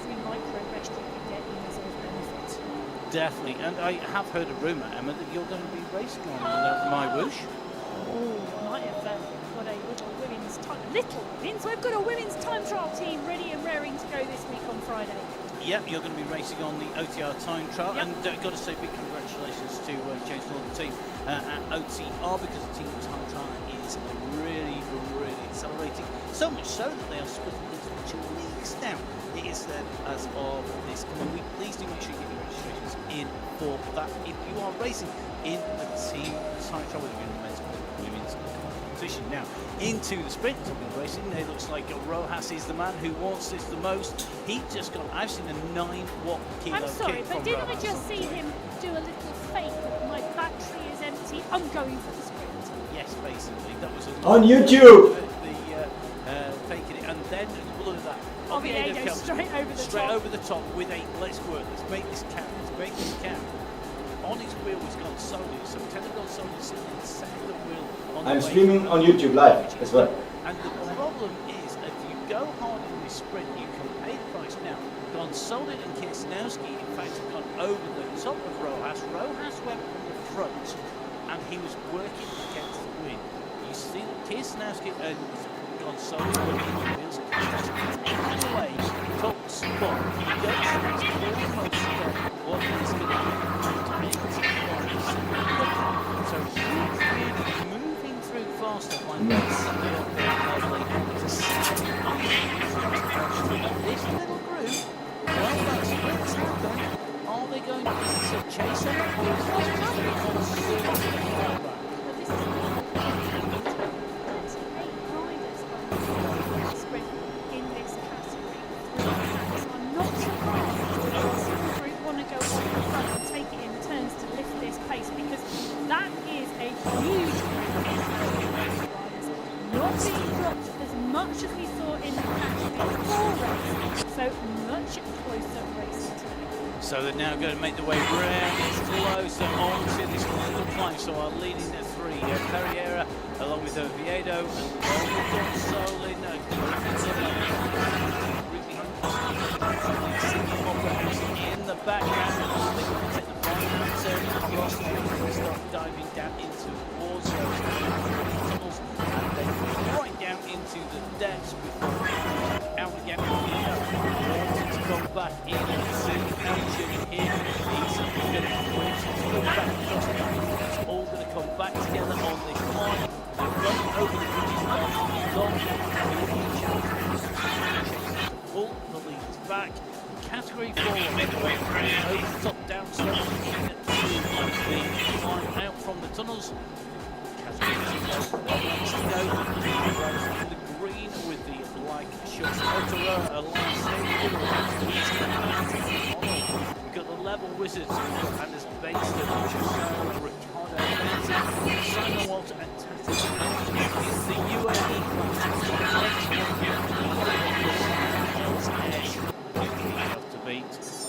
every micro rest you can get in as a benefit. Definitely, and I have heard a rumour, Emma, that you're going to be racing on My Whoosh. Oh, might have got a little women's time, so we've got a women's time trial team ready and raring to go this week on Friday. Yep, you're going to be racing on the OTR time trial, yep. And got to say big congratulations to James and the team at OTR, because the team time trial is really accelerating. So much so that they are split into 2 leagues now. It is then as of this coming week. Please do make sure you get your registrations in for that if you are racing in the team time trial, whether you're in the men's or women's competition. Now, into the sprint racing, it looks like Rojas is the man who wants this the most. He just got, I've seen a 9-watt kilo I'm sorry, kick but from didn't Rojas. I just see him do a little fake? My battery is empty. I'm going for the sprint. Yes, basically, that was on YouTube. Taking it, and then look at that. Oviedo straight over the top with a let's work. Let's make this count. On his wheel was Gonzalez, so Teddy Gonzalez sitting in the second wheel. I'm streaming on YouTube live as well. And the problem is, if you go hard in this sprint, you can pay the price now. Gonzalez and Kirsnowski, in fact, have gone over the top of Rojas. Rojas went from the front, and he was working against the wind. You see that Kirsnowski and Gonzalez working the wheels. In the way, top spot. He goes almost what he's going to do. So he's really moving through faster like this. This little group, well, that's what's happened. Are they going to chase him, or is this just a constant sprint in this category? I'm not surprised that the group want to go off the front and take it in turns to lift this pace, because that is a huge group. Not being dropped as much as we saw in the category 4 race, so much closer racing today. So they're now going to make the way round closer onto this little climb. So our leading at 3, Pereira, along with Oviedo, and Gonzalez. In the background, they can take the final turn across and start diving down into towards those tunnels, and then right down into the depths before out again. Wanting to come back in and see action here. He's going to go back across the line. It's all going to come back together on this line. They're running over the bridges long. Pull the leads back. Category 4 midway over the top down slope to the climb out from the tunnels. Category 2 next to go. The green with the black shorts. We've got the level wizards and there's Baster, Ricardo, Simon Walter and Tati. The UAE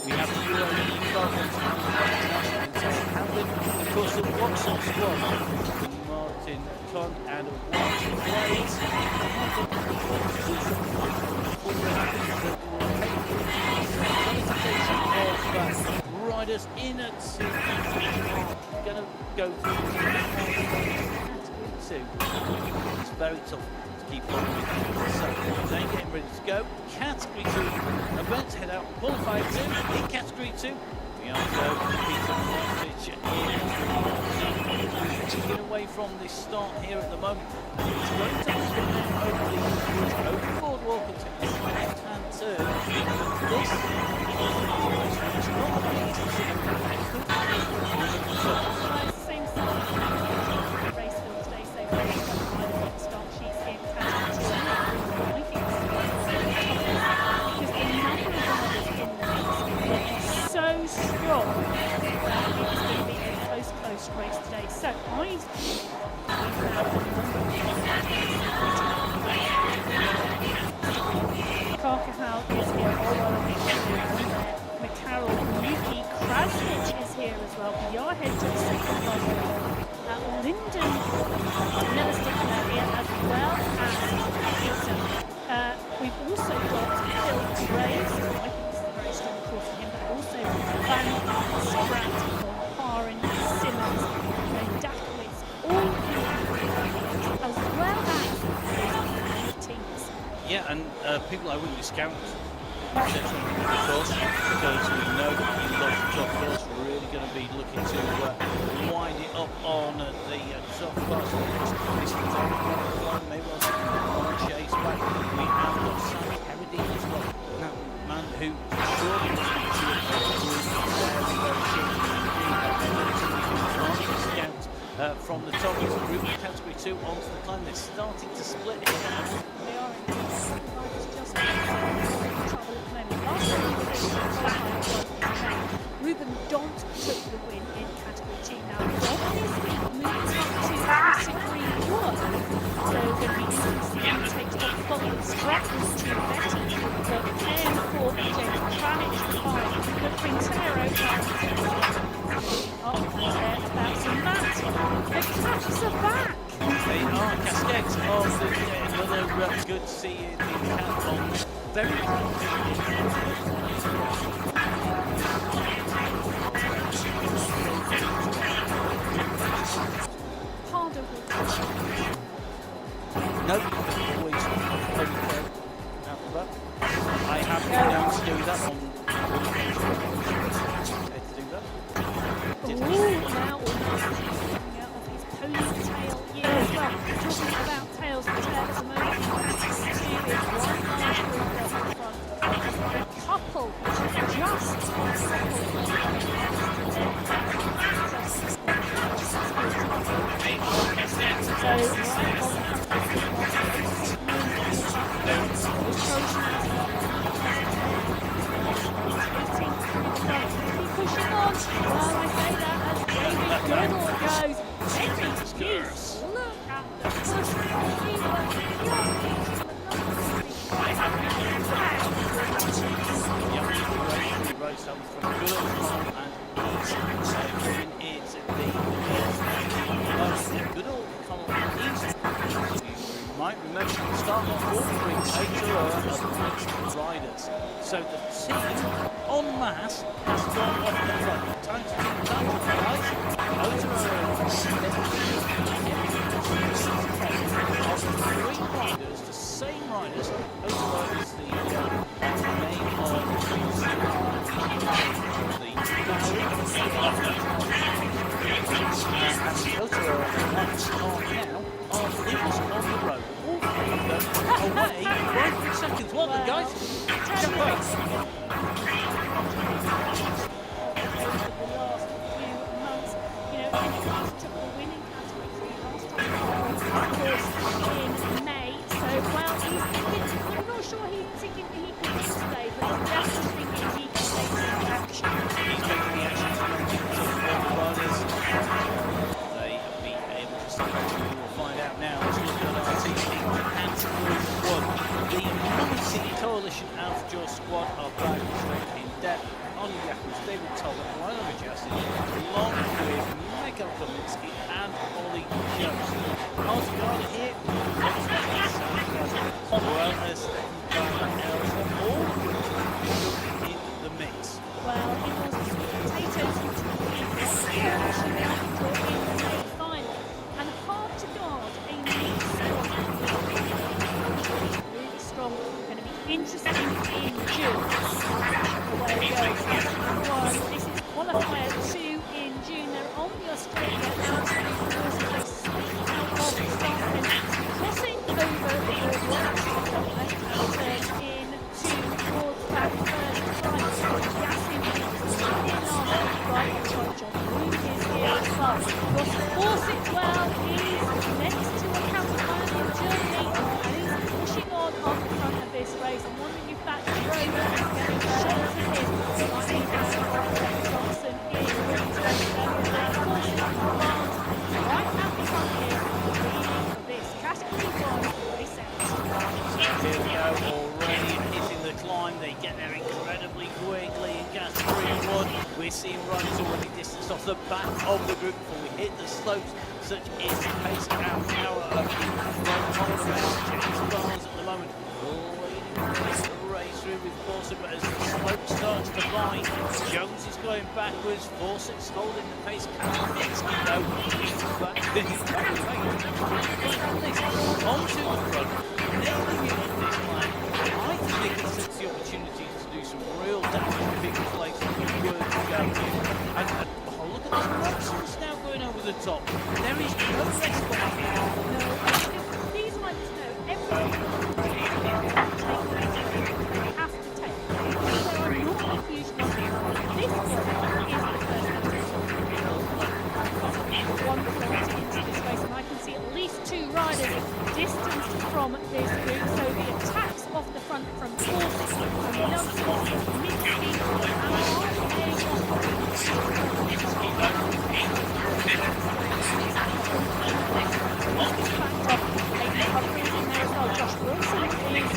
we have the UAE of course the WhatsApp squad, Martin Con and Watch Blades. Riders in at 2. Going to go through 2. It's very tough to keep on with. So they're getting ready to go. Category 2 about to head out. Qualified 2 in Category 2. We are taking away from this start here at the moment. It's going to happen over the boardwalk into the left-hand turn. This is not Same race field today, so by the start sheets in category 2. I think because the number of riders in the race is so strong that it is going to be a close race today. So Carcahal is here, McCarroll, Yuki, Krasnich is here as well. Yarhead to the second one. Linden, another sticker here, as well as Peter. We've also got Phil Graves, I think this is people I wouldn't discount. Of course, because we know that he loves the top course. We're really going to be looking to wind it up on the top part of the course. This is maybe I'll chase back. We have got Sammy Heredine as well. Now, man who surely must be very, very shortly indeed. From the top of the group category 2 onto the climb. They're starting to split it down. They are indeed. Just trouble at the moment. Last time we were Ruben Dont took the win in category 2. Now, Dont this week moves up to category 1. So, going to be interesting to see who takes top spot with Stratton's team Betty, but Ken for James Kranich, but Quintero that's a match. The Cats are back. They are Cascades of another good seeing the Cat on very Harder no, always I have been known to do that on now coming out of his ponytail year as well. Talking about tails and tails at the moment. A couple just pushing on. Well, I say that as David Goodall goes. Henry Hughes, look at the push. Might remember to start off all three riders. So the team en masse has gone off the front. Time to right. Three riders, the same riders. Otero is the name of Otero now are leaders on the road. All three of them away right in seconds. Well done, guys. Jump back. In May, so well, I'm not sure he's thinking he could win today, but he's definitely thinking he can take some action. He's making the action to riders. They have been able to stop action. We will find out now. Let's look at our team category 1. The mighty Coalition Alpha Jaw squad are back in depth. On Yakos, David Talbot, Ryan Majestic, along with Michael Kaminsky and Ollie Jones. Oscar here, Wellness, all in the mix. Well, it was potatoes who took the Coalition Alpha Jaw in the main final, and hard to guard a mix really strong. Going to be interesting in June. Away we go. This is qualifier 2 in June. They're on the Australia altitude course. They swing out of the start fence, crossing over the boardwalk and turn in towards that first flight. Yasin is in right side. John Bloom is here as well. Ross Fawcett, well, he's next to a counterpart in Germany and he's pushing on the front of this race. I'm wondering if that's Rover is getting short to him. Johnson in right out the front here for this category 1 race out. Here we go, already hitting the climb. They get there incredibly quickly in category 1. We're seeing riders already distanced off the back of the group before we hit the slopes. Such is the pace around power of the James Barnes at the moment. Race through with Fawcett, but as the slope starts to bind, Jones is going backwards. Fawcett's holding the pace. Kaminsky though, he's back. Onto the front, nailing it on this line. I think that's a big place for the word to go to. And oh, look at this nonsense now going over the top. There is no respite here. No, these lights know everything they have to take. There are not a huge number. This one is the first one point into this race, and I can see at least 2 riders distanced from this group. So the attacks off the front from Forces, from Nelson, Mitski, Josh Wilson is taking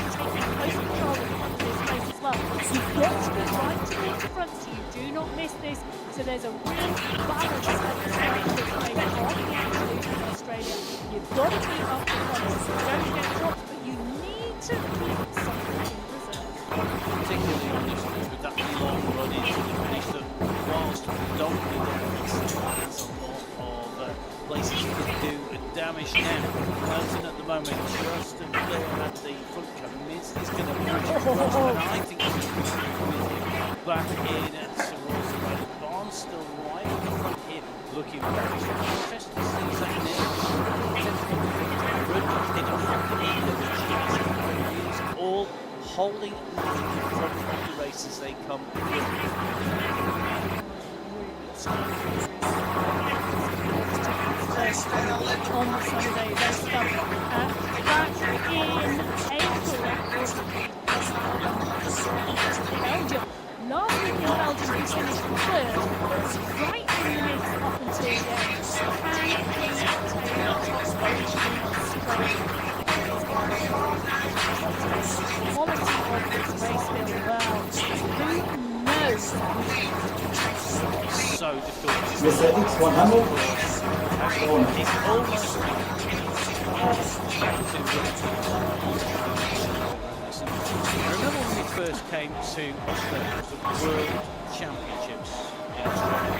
close control of the front of this race as well. You've got to be right towards the front so you do not miss this. So there's a real balance at the start of this race on the absolute in Australia. You've got to keep up the front so you don't get dropped, but you need to keep something in reserve. Particularly on this one with that long run into the finish that whilst predominantly there's a lot of places you can do damage now. Nelson at the moment just a clear at the front cover. Miz is going to push across, and I think he's going to be back in towards the right. Barnes still right in the front here, looking very strong. Interesting to see that now. All holding in front of the race as they come on the Sunday, there's stuff back in April. Belgium. Last week in Belgium, we finished 3rd, right in the mix up until the end. Can he take the top position straight? Quality of this race field, well, who knows? so difficult. Mr. X100. It's almost I remember when we first came to Australia, it was the World Championships in Australia.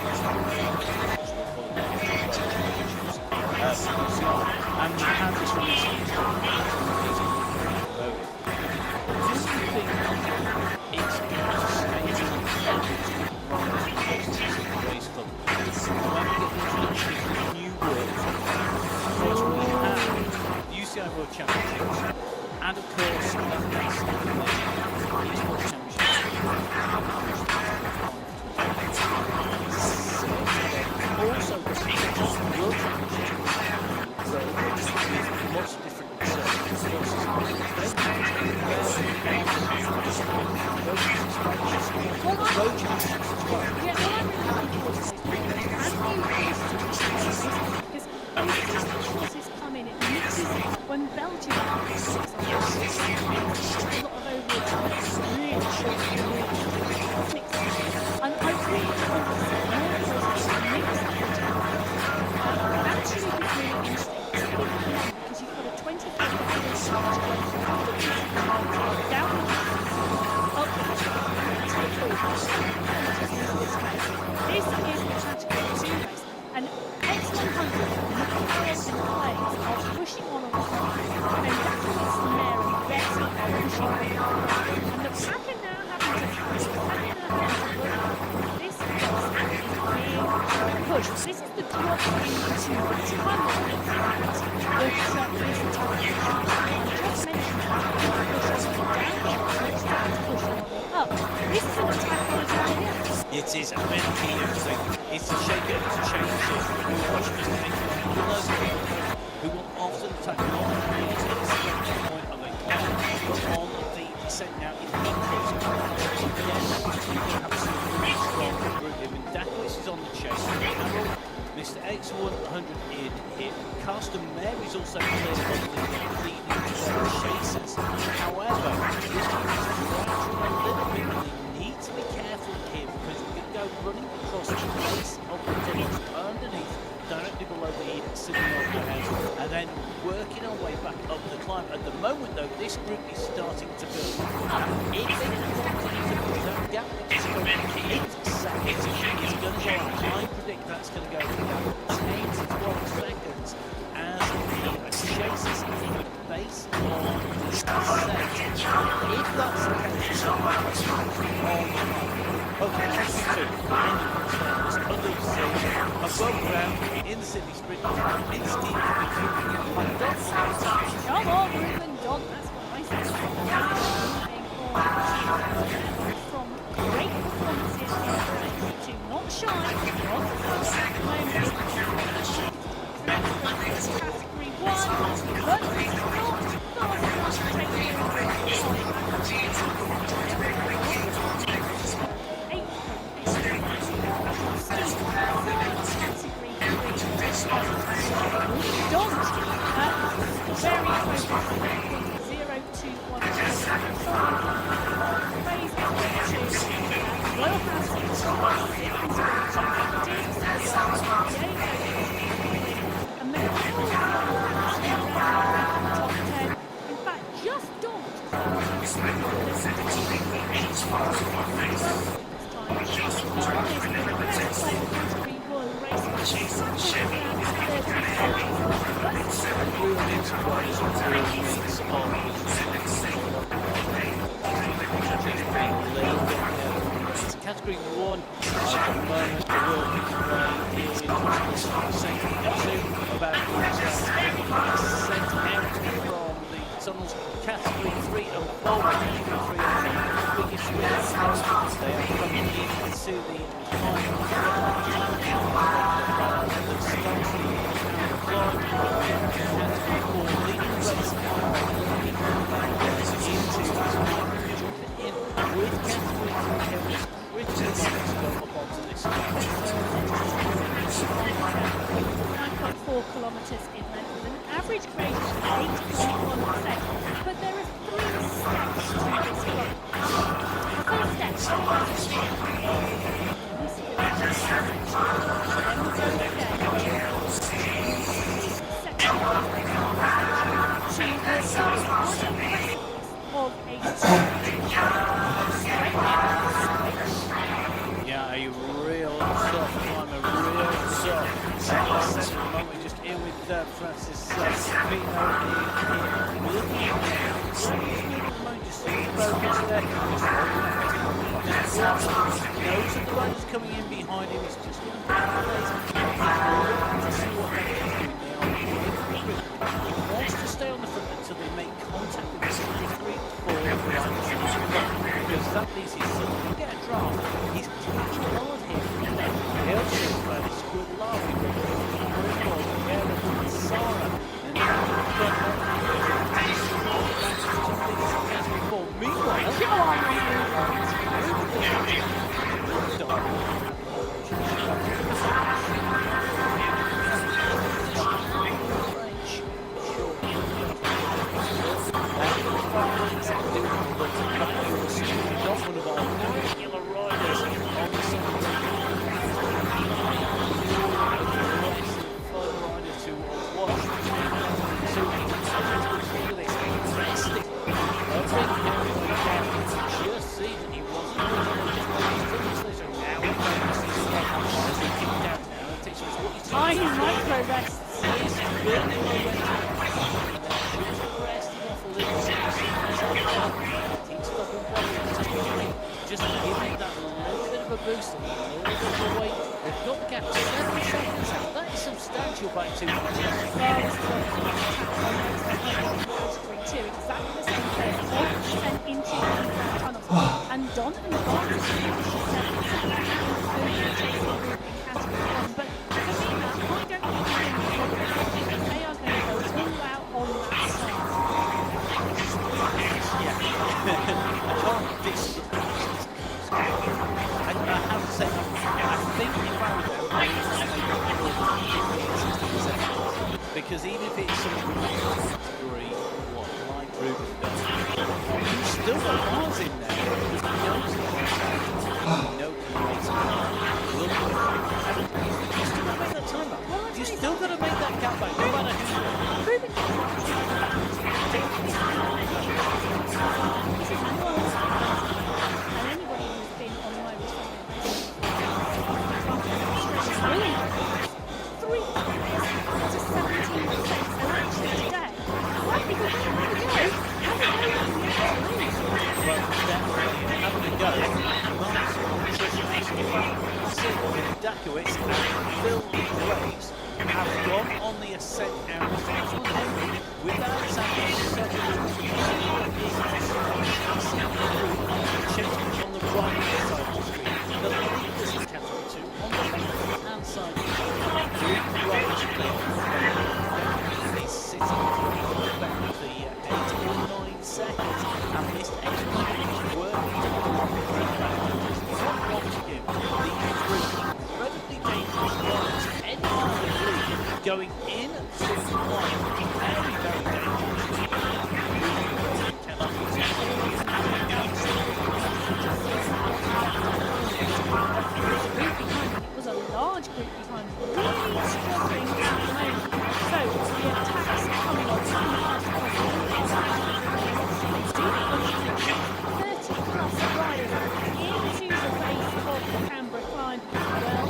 And we had this race club. New World. Of course, we have the UCI World Championships, and of course, eSports Championships. Also, the World Championships. Lots of different Forces come in, it mixes when Belgium has a lot of overlaps, really short, and I think actually was really interesting, because you've got a 25 down up this is the tactical 2 race, and X100 players are pushing on the front, and that's Snare and Betty are pushing on. And the pack are now having to this is being pushed. This is the drop into the tunnel that this attack. I just mentioned up. This is an attack on the down. It is a very key thing. It's a shake it, it's a change it. We'll watch Mr. Hickman, who will often attack not on the point of a but on the descent now. It increases absolutely strong group. Dacquis is on the chase. Mr. X100 in here. Carsten Mary's also clear on the leading chasers. However, this is a little bit. They need to be careful here because we can go running across the base of the tunnels underneath, directly below the sitting on the house, and then working our way back up the climb. At the moment, though, this group is starting to build up. If they can continue to build that gap, it's going to go out. I predict that's going to go from 10 to 12 seconds as the chases the base of the set. If that's the case, 2 in the Cliffside, under the sea, above ground, in the Sydney Sprint, in ski, Come on, Ruben Don, that's what I said. From great performances in race to not shy, not category 1, but it's not fast enough to take the Category 1 at the moment, the world is second to about sent out from the tunnels. Category 3 of bowling, category 3 of the biggest winners. They are coming into the final kilometres in length with an average grade of 8.1%. But there are 3 steps to this run. First step. Yeah, a real soft climb, a real soft set at the moment. Just in with Francis Pino looking at just focus there. Knows that the riders coming in behind him. He's just going to see what they can do now. He wants to stay on the front until they make contact with the 3 4 riders, because that leaves his son to get a draft. He's taking hard here. He'll show by this good laugh. Meanwhile, come on, Tiny micro rests. Just give it that little bit of a boost, a little bit of a weight. They've got the gap 7 seconds. That is substantial back to Category 2, exactly the same place, 8% into the tunnels. And Don and Don category 1, but for me, I don't think they are going to go all out on that side. I have to say, I think if I was because even if it's something category 1, like Ruben does, you've still got bars in there. You still got to make that gap back, no matter who. Having a go Markowitz and Phil Graves have gone on the ascent out of Henry with Alexander Chasing on the right side of the screen. The leaders in category 2 on the left hand side of the screen. Right is sitting on the back of the 8 or 9 seconds, and this explanation is working to the not want to give the three incredibly dangerous runners any kind of lead going in to one very, very dangerous. It was a large group behind, really struggling at the moment. So the attacks coming on from the past do contribute 30 plus riders into the base of the Canberra climb. Well,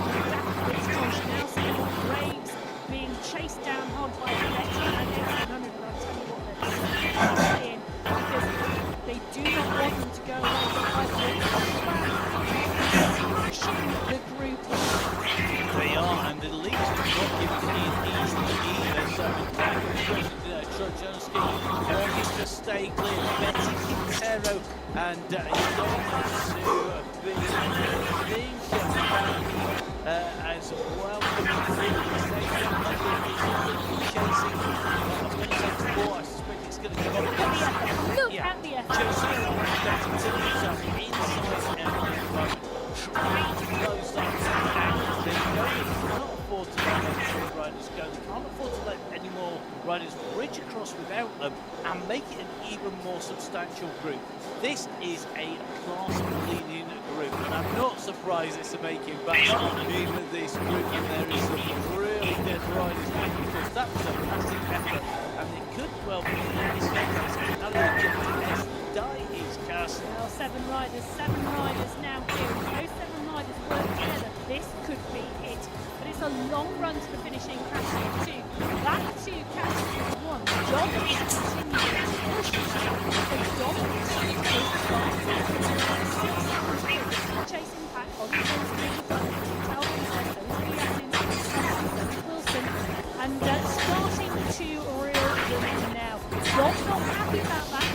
it's Josh Nelson, Graves being chased down hard by the 1800. I'll tell you what they're saying, because they do not want them to go away. The group. They are, and the leads have not given it easily either. So Trojanski wanting to stay clear. Betty Quintero and he's going to be as well coming through the station. Chasing. I'm going to say 4. I suspect it's going to come up. Look at the effort. Joseph getting to himself inside out. Trying to close that down. They cannot afford to let any riders go. They can't afford to let any more riders bridge across without them and make it an even more substantial group. This is a class-leading group, and I'm not surprised it's making back in this group, and there is some really good riders making, because that was a massive effort, and it could well be this die is cast. Well, 7 riders now here. Those 7 riders work together. This could be it. But it's a long run to the finish in category 2. Back to category 1. Dominance continues to push. The dominance is chasing back on the Wilson, and starting to reel them now. Dom's not happy about that.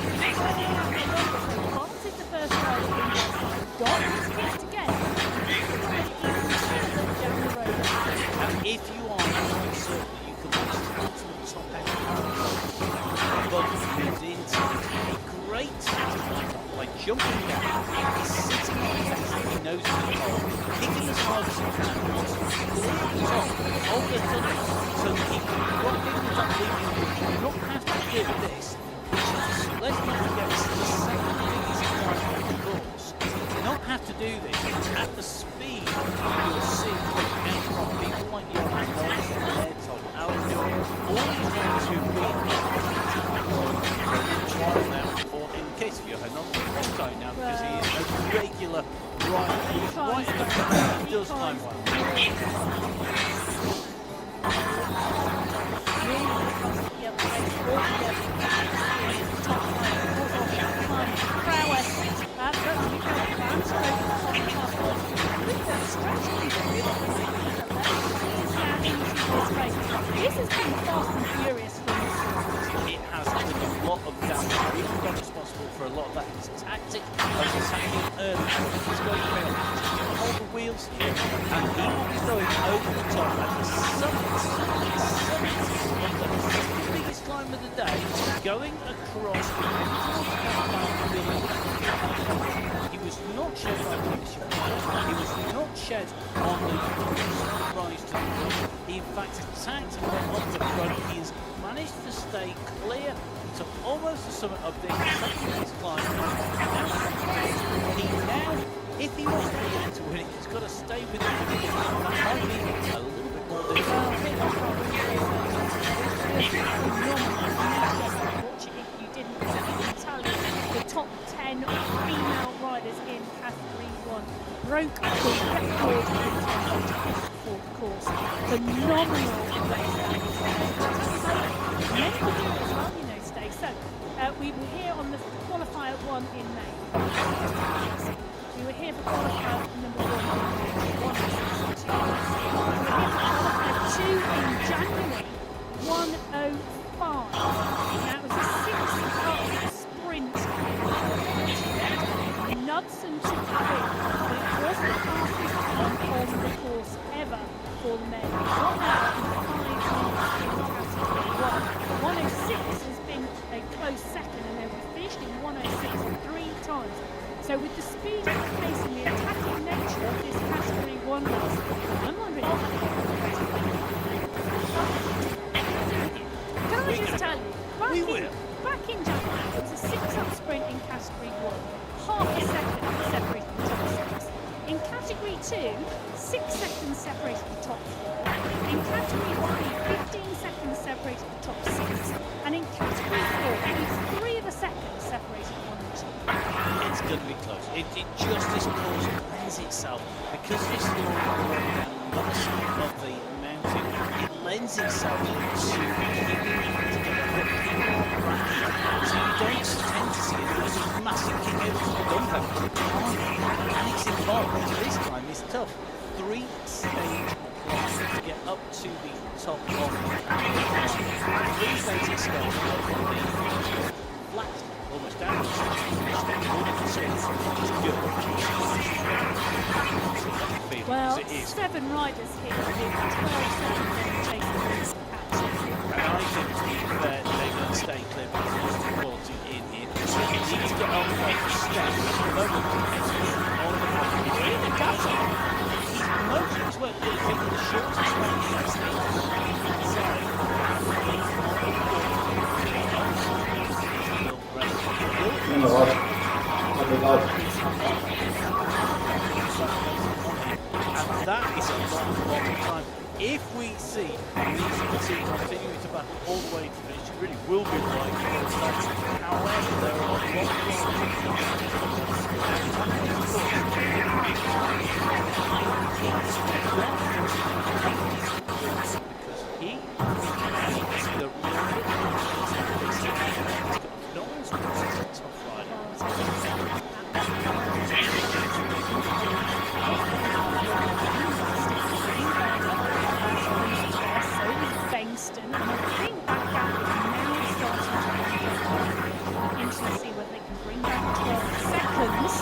Barnes is the first rider in the side. Dom is kicked again. Down the road. And if you are quite certain that you can manage to go to the top end but you did a great by jumping down, sitting on the base that he knows is the top, kicking as hard as he can onto the top of the tunnel so that he can drop in the top leading. You do not have to do this, which is, let's not forget, this is the second easiest part of the course. You do not have to do this at the speed you'll see coming out from people like you and Norris and Ed, Todd Allen, all these guys who've been trial now, or in the case of Johan, not one time now, because he is a regular rider. He's right in the front, he does time well. This has been fast and furious from the start. It has done a lot of damage. We've been responsible for a lot of that. His tactic of attacking early. He's going to fail. Hold the wheels here, and he will be going over the top at the summit of the biggest climb of the day, going across he was not shed by the finishing line. He was not shed on the rise to the front. He in fact attacked and went up the front. He has managed to stay clear to almost the summit of this climb. He now, if he wants to be able to win it, he's got to stay with it. That might be a little bit more difficult. If you didn't tell you, the top 10 female riders in category 1 broke the record for the course. Phenomenal race. Many will do it as well, you know, Stay. So we were here on the qualifier 1 in May. We were here for qualifier number 1 in May. 2 in January, 1:05. That was a 6-up sprint. Knudsen took the win, but it was the fastest time on the course ever for the men. 1 hour and 5 minutes in category 1. 1:06 has been a close second, and then we finished in 1:06 3 times. So with the speed and the pace and the attacking nature of this category 1 race, I'm wondering if can I just tell you, back in January, it was a 6-up sprint in category 1, half a second separated the top 6. In category 2, 6 seconds separated the top 4. In category 3, 15 seconds separated the top 6. And in category 4, it's 3 of a second separated 1 and 2. It's going to be close. It just, this course lends itself, because this long down the side of the mountain, it lends itself to so you don't tend to see those massive kickouts to the dump out. And it's involved. This time is tough. 3-stage climb to get up to the top of the 3-stage escape from the flat, almost down. Well, 7 riders here with 12 seconds chasing this catch. And I think, to be fair, they're going to stay clear because it's reported in here. So you need to get on the way to step at the moment. On the way. Really does it. Most of his work is in the shortest way he has and that is a long time. If we see these two continuing to battle all the way to finish, it really will be like however, there are a lot because he is the no one's a tough rider. Bangston, and I think that gap is now starting to into see whether they can bring back 12 seconds.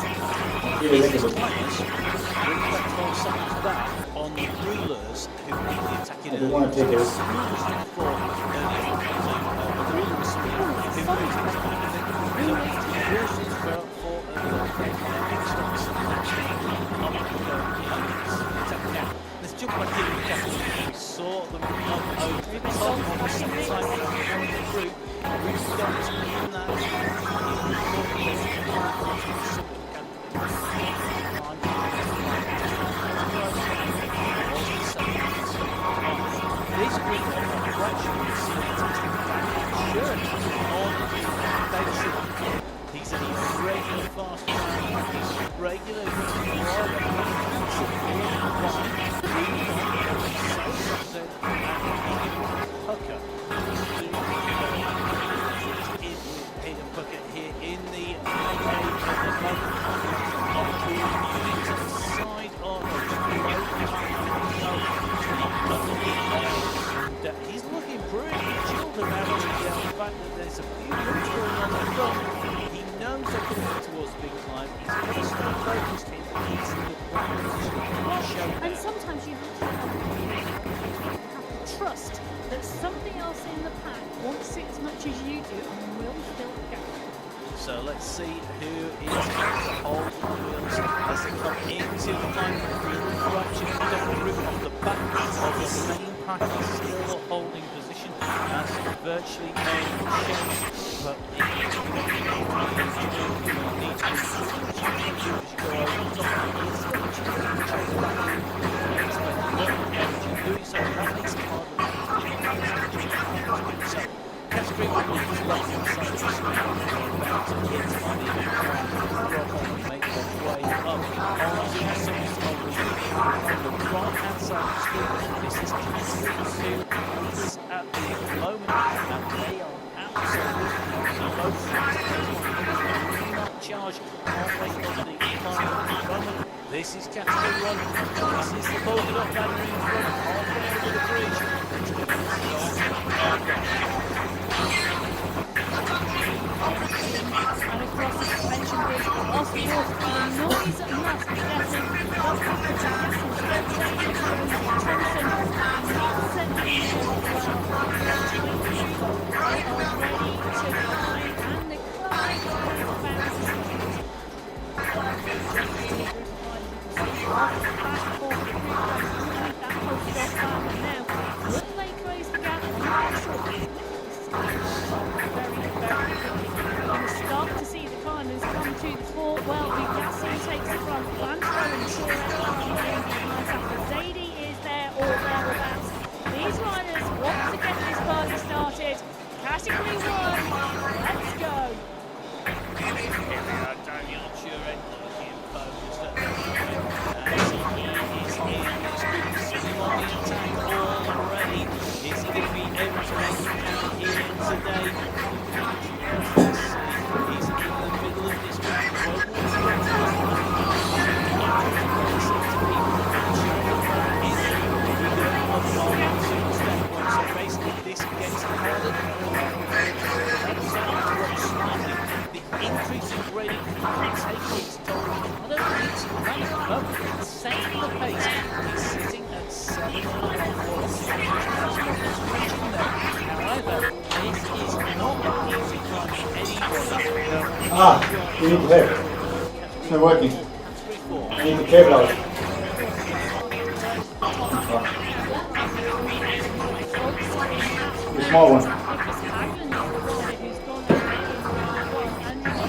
Bring back 12 seconds back on the rulers who need the attacking early. want to take it. Let's jump back in the gap. We saw them come over the top on the second side through. We've got in that. This group of watching is he's a regular fast man. He's regular Pucker here in the side of he's looking pretty chilled about the fact that there's a few moves going on the front. He knows they're coming towards the big climb. He's going to stay focused in And sometimes you have to trust that something else in the pack wants it as much as you do and will fill the gap. So let's see who is going to hold the wheels as they come into the final group off the back of the main pack is still holding position as virtually no change, but it needs to be doing so that makes it harder. So category 1 is left inside the screen, about to hit on the make their way up onto the right hand side of the screen. This is category 2 leaders at the moment, and they are absolutely low. Not charge halfway up the final moment. This is category 1. This is the polka dot banner in front, halfway over the bridge. It's going to be and across the suspension bridge, off the water, the noise must be getting up to Thompson, certainly they are ready to climb, and the climb is about to start. Will they close the gap? I'm not sure. Very quickly. We start to see the climbers come to the fore. Well, Bugassi takes the front. Blanchard and Shaw after Zadie is there or thereabouts. These riders want to get this party started. Category 1, let's go. Daniel Turin looking focused at the as he is in. It's good to see him on the attack already. Is he going to be able to make it down here today? He's in the middle of this track. So basically this gets harder. The increase in grading can take its toll. I don't think it's running up. Setting the pace is sitting at 7 However, this is not easy climbing anymore. You need to help. It's not working. I need the cable out. The small one.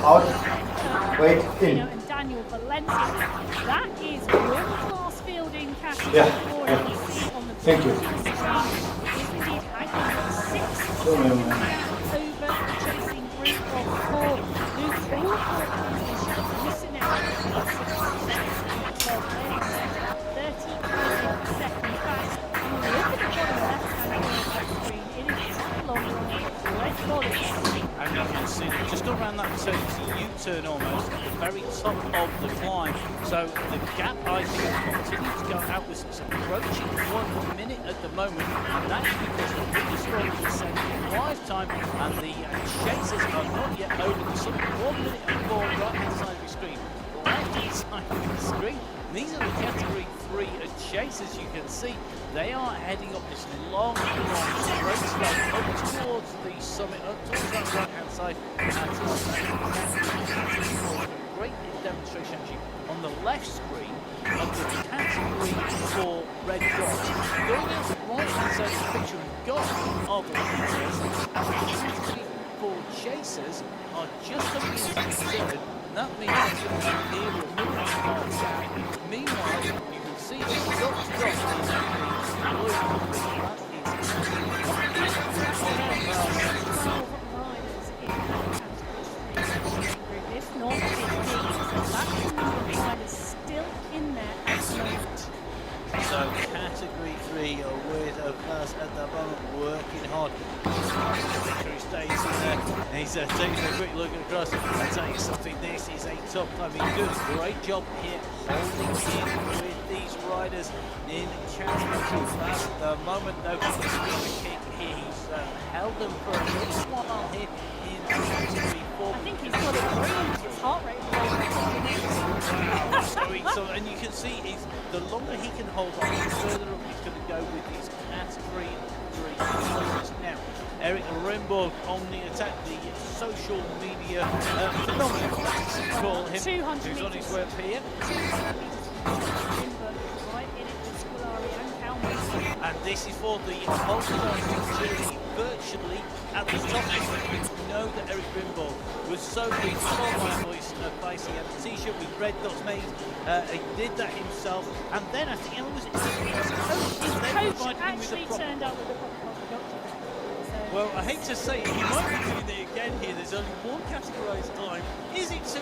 Out. Wait, in. And Daniel Valencia. That is world-class fielding category. Yeah. Thank you. Indeed, Hagman 6 Don't know, over the chasing group of 4. Luke all missing out. 35 seconds back. Look at the bottom left-hand corner of the screen. It is a long run. Red bodies. And you can see just around that turn, it's a U-turn almost, at the very top of the climb. So the gap, I think, continues to go out with some approaching 1 minute at the moment. And that's because the biggest one is setting drive time, and the chasers are not yet over the sort of 1 minute and 4 right-hand side of the screen. Right-hand side of the screen. These are the category 3 chasers, you can see. They are heading up this long straight slope up towards the summit, up towards that right-hand side. Great demonstration actually on the left screen of the category 4 red dots. Going down to the right-hand side of the picture and got of the chasers. And the category 4 chasers are just coming into the third. That means it's going to be near a minute and a half down. Meanwhile, you can see the dot to dot is If not, it means that riders still in there at the moment. So category 3 with us at the moment working hard. Victory stays in there. He's taking a quick look across and saying something. This is a top time. He's doing a great job here holding in with these riders in category 2. At the moment though, he's got a kick here. He's held them for a little while here in category 4. I think he's got it green. His heart rate So, and you can see is the longer he can hold on, the further up he's going to go with his category 3 players. Now, Eric Rimborg on the attack, the social media phenomenon, call him, 200 who's on his way up here. 200 metres right in it with Scolari and Calmon. And this is for the multi-line journey virtually at the top. We know that Eric Rimborg was so big, so my voice facing a t-shirt with red dots made. He did that himself, and then I think it was his Coach actually turned up with a proper doctor. Well, I hate to say it, he might be doing it again here. There's only one categorised time. Is it 2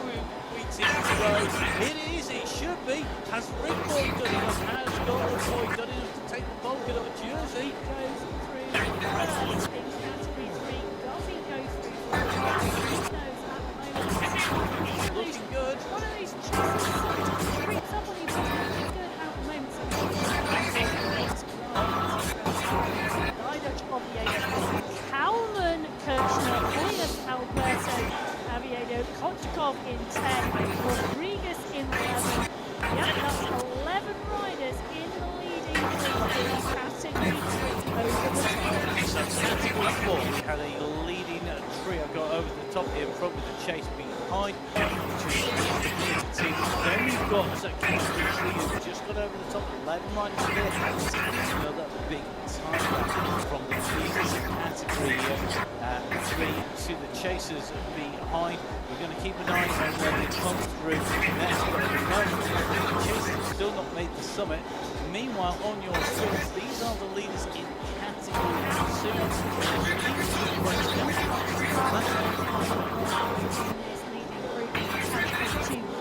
weeks in a row? It is, it should be. Has Rimborg done enough? Has Goldenboy done enough to take the polka dot jersey? Goes through first in category 3. Does he go through? He knows at the moment. Looking good. One of these chasers creeps up on you. top in front with the chase behind. Then we've got Cliffside just got over the top, 11 right to there. Another big time from the leaders category. 3 to the chasers behind. We're going to keep an eye on when they come through next, but at the moment, the chasers have still not made the summit. Meanwhile, on your screens, these are the leaders in category 2.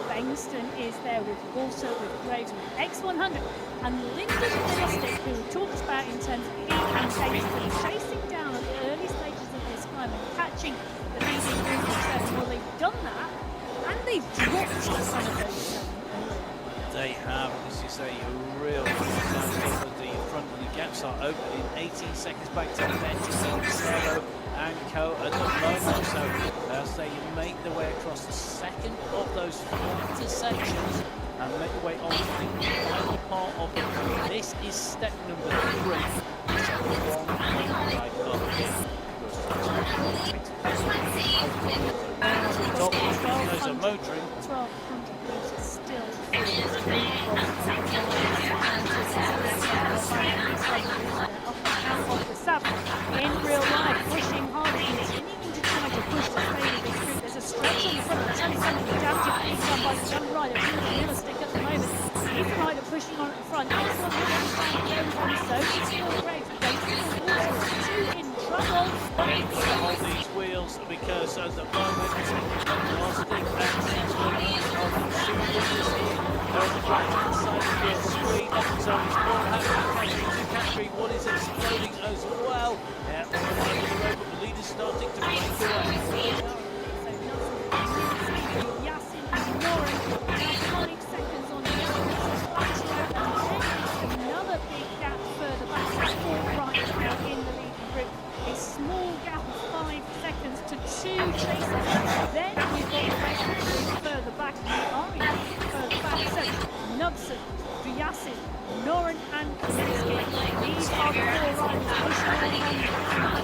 Bengston is there with Walter, with Graves, with X100, and Lyndon Realistic, who we talked about in terms of heat and pace, and chasing down at the early stages of this climb and catching the leading group of 7. Well, they've done that, and they've dropped some of those 7. They have. This is a real example of the front, and the gaps are open in 18 seconds back to Metro and Co at the moment. So as they make their way across the second of those 40 sections and make their way on to the final part of it. This is step number 3. So one right up here. Top, there's a motoring. 1200 meters still. In real life, pushing hard, continuing to try to push the speed of this group. There's a stretch on the front of the 10 cent, the damage is being done by the young rider, really realistic at the moment. He's the rider pushing on at the front. Next one, so it's still great. Two in trouble. Hold these wheels because at the moment, Gnostic and Sensor are the 2 winners here. On the right-hand side of your screen, so it's all happening to category 1 is exploding as well. Yeah, the leaders starting to break away. Yasin and Noren now 5 seconds on the another big gap further back to 4 right now in the leading group. A small gap of 5 seconds to 2 chasers. Then we've got the rest of the group further back. Ari further back. So Nubson, Yasin, Noren and Kaminski. These are the 4 riders pushing on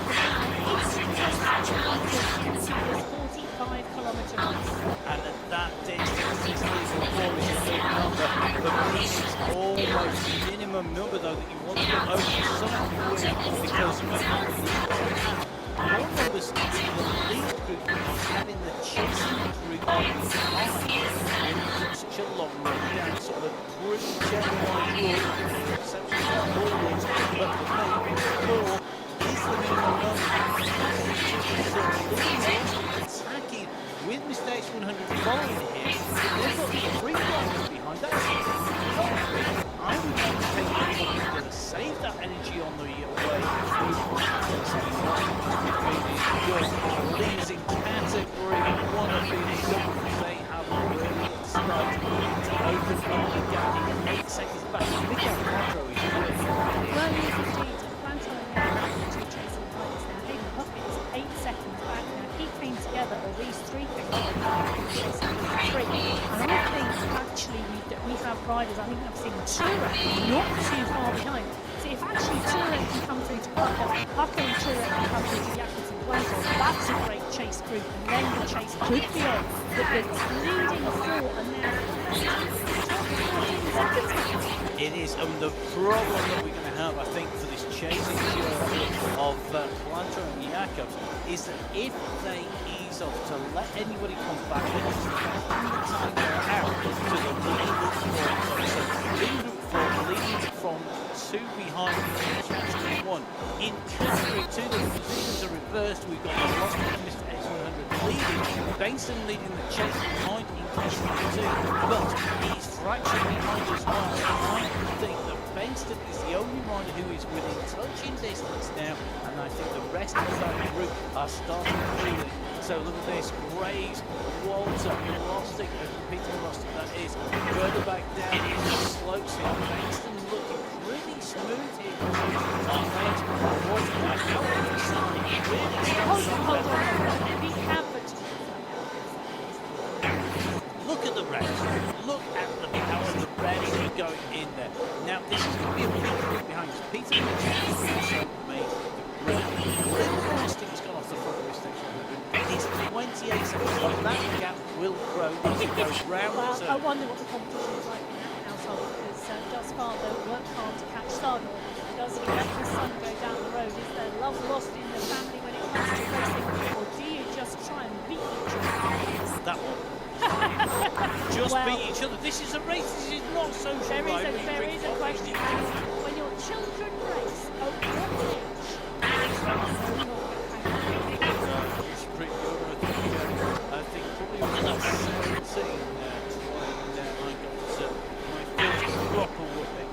45-kilometre race. And at that distance, this is a big number. But this is almost the minimum number, though, that you want to get over something because more numbers in the lead group having the chasing group on behind in such a long run down, sort of a pretty generalised rule, exception of more rules, but the main 4 is the minimum number. Attacking with Mr. X100 following here, they've got 3 riders behind that. I would like to take anyone who's going to save that energy on the way through. Leaders in category 1 have been done. They have really started to open up the gap in 8 seconds back. Miguel Quattro is really well, yes, indeed. Quanto now 2 chasing riders now. Hayden Puckett is 8 seconds back now. He came together, or these 3 came together. And I think actually we have riders, I think I've seen Tura not too far behind. So if actually Tura can come through to Pucker and Tura can come through to Yakins and Quanto, that's a great chase group, and then the chase could be on. But the leading 4 are now 14 seconds. It is, and the problem that we're going to have, I think, for this chasing duo of Quanto and Jakobs is that if they ease off to let anybody come back, then it's time out to the leading 4, leading from 2 behind in category 1. In category 2, the positions are reversed. We've got the lost Mr. X100 leading, Bangston leading the chase behind in category 2, but he's fractured behind as well. I think that Bangston is the only rider who is within touching distance now, and I think the rest of that group are starting to feel it. So look at this, Graves, Walter, Rostic, Peter Rostic that is, further back down in the slopes here. Bangston looking pretty smooth here. Hold on. We have Look at the rest. Look at the power of the rest going in there. Now this is going to be a big group behind us. Peter also made the group. Rostic's gone off the front of his station. It's 20 as it goes round the Well, I turn. wonder what the competition is like in that household, because does father work hard to catch son, or does he let his son go down the road? Is there love lost in the family when it comes to racing, or do you just try and beat each other? That one. Just Well, beat each other. This is a race. This is not social rivalry. There is a question. When your children race, at what age? It's pretty good. I think probably when I was 17, when I got my first proper whooping.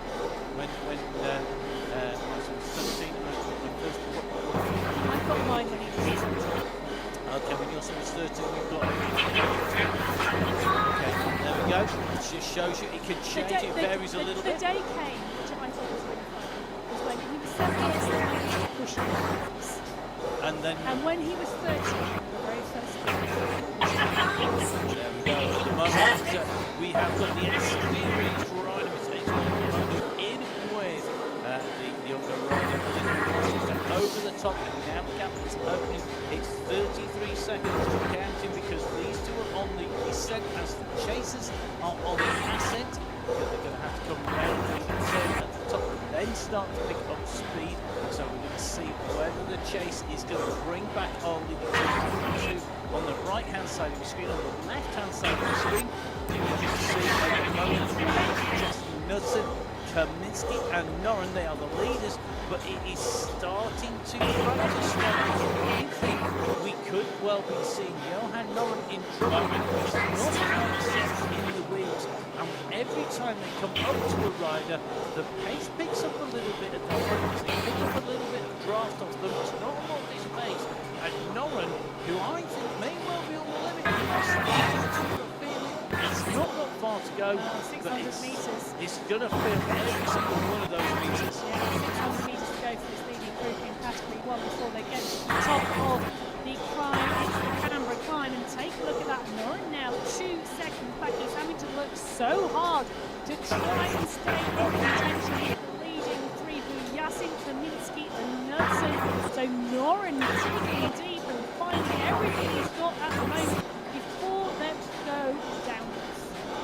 When I was 17, I got my first proper whooping. I got mine when he was 17. Okay, when your son was 13, you've got it. Okay, there we go. It just shows you it can change. It varies a little bit. The day came, which I thought was really funny, was when he was 7 years old and he was pushing the race. And when he was 13, the very first time. There we go. At the moment, we have got the experienced rider in with the younger rider. Over the top, and now the gap is opening. It's 33 seconds counting, because these two are on the descent as the chasers are on the ascent. Because they're going to have to come round the turn at the top and then start to pick up speed. So we're going to see whether the chase is going to bring back on the two on the right hand side of the screen. On the left hand side of the screen, you can see at the moment Justin Knudsen, Kaminsky and Noren, they are the leaders, but it is starting to practice. I think we could well be seeing Johan Noren in trouble, because he's not quite set in the wheels, and every time they come up to a rider, the pace picks up a little bit at the front, they pick up a little bit of draft off them. It's not a lot of this pace, and Noren, who I think may well be on the limit, it's not got far to go, 600 metres. It's going to fill every single one of those meters. Yeah, 600 metres to go for this leading group in category 1 before they get to the top of the climb. It's the Canberra climb, and take a look at that. Noren now 2 seconds back. He's having to look so hard to try and stay in contention with the leading three, Yasin, Kaminsky and Knudsen. So Noren digging deep and finding everything he's got at the moment before they go downwards.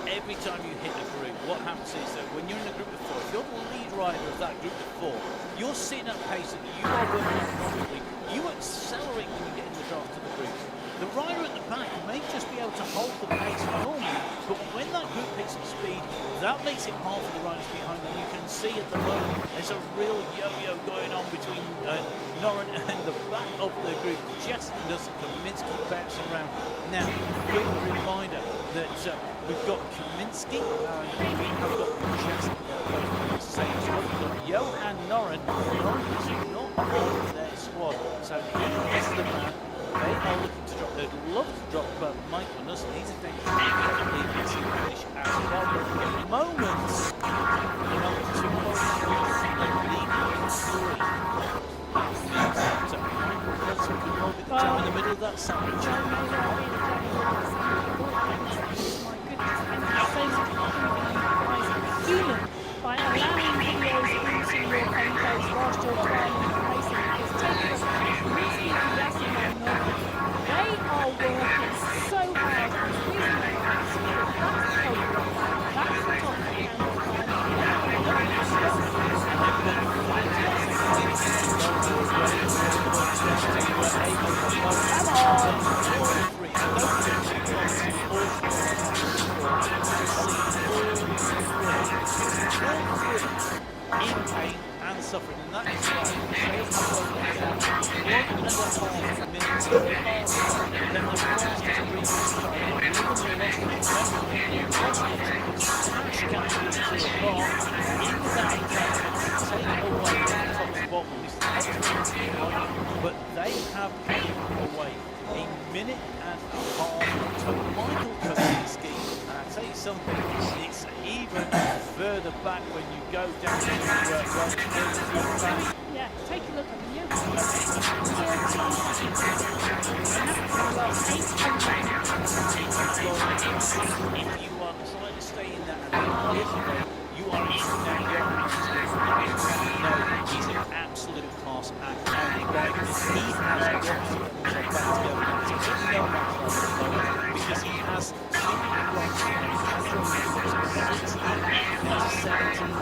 Every time you hit a group, what happens is that when you're in a group of 4, if you're the lead rider of that group of 4, you're sitting at a pace that you are working on normally. You accelerate when you get in the draft to the group. The rider at the back may just be able to hold the pace normally, but when that group picks up speed, that makes it hard for the riders behind them. You can see at the moment there's a real yo-yo going on between Noren and the back of the group. Just does Kaminsky bouncing around. Now, quick reminder that we've got Kaminsky, we have got Justin same squad. We've got Johan Noren. Noren is not on their squad, so he is the man. They are looking to drop. They'd love to drop Michael Nussel. He's a danger to finish as well. But at the moment, you know, 2 points leading 3. So Michael Nussel can hold it down in the middle of that sandwich. My goodness, and there's so much improving human by allowing videos into your home page whilst you're driving and racing. Because take a look at Kaminsky and Yasin and Noren. They are working so hard and squeezing their hands. That's the podium. That's the top of the in pain and suffering, and that is why they have got 1.5 minutes then the fastest but they have given away a minute and a half to Michael Kaminsky. And I tell you something, it's even further back when you go down to yeah, take a look at the new if you are trying to stay in that you are eating down your no, he's an absolute class act and he has got to get himself back together because he has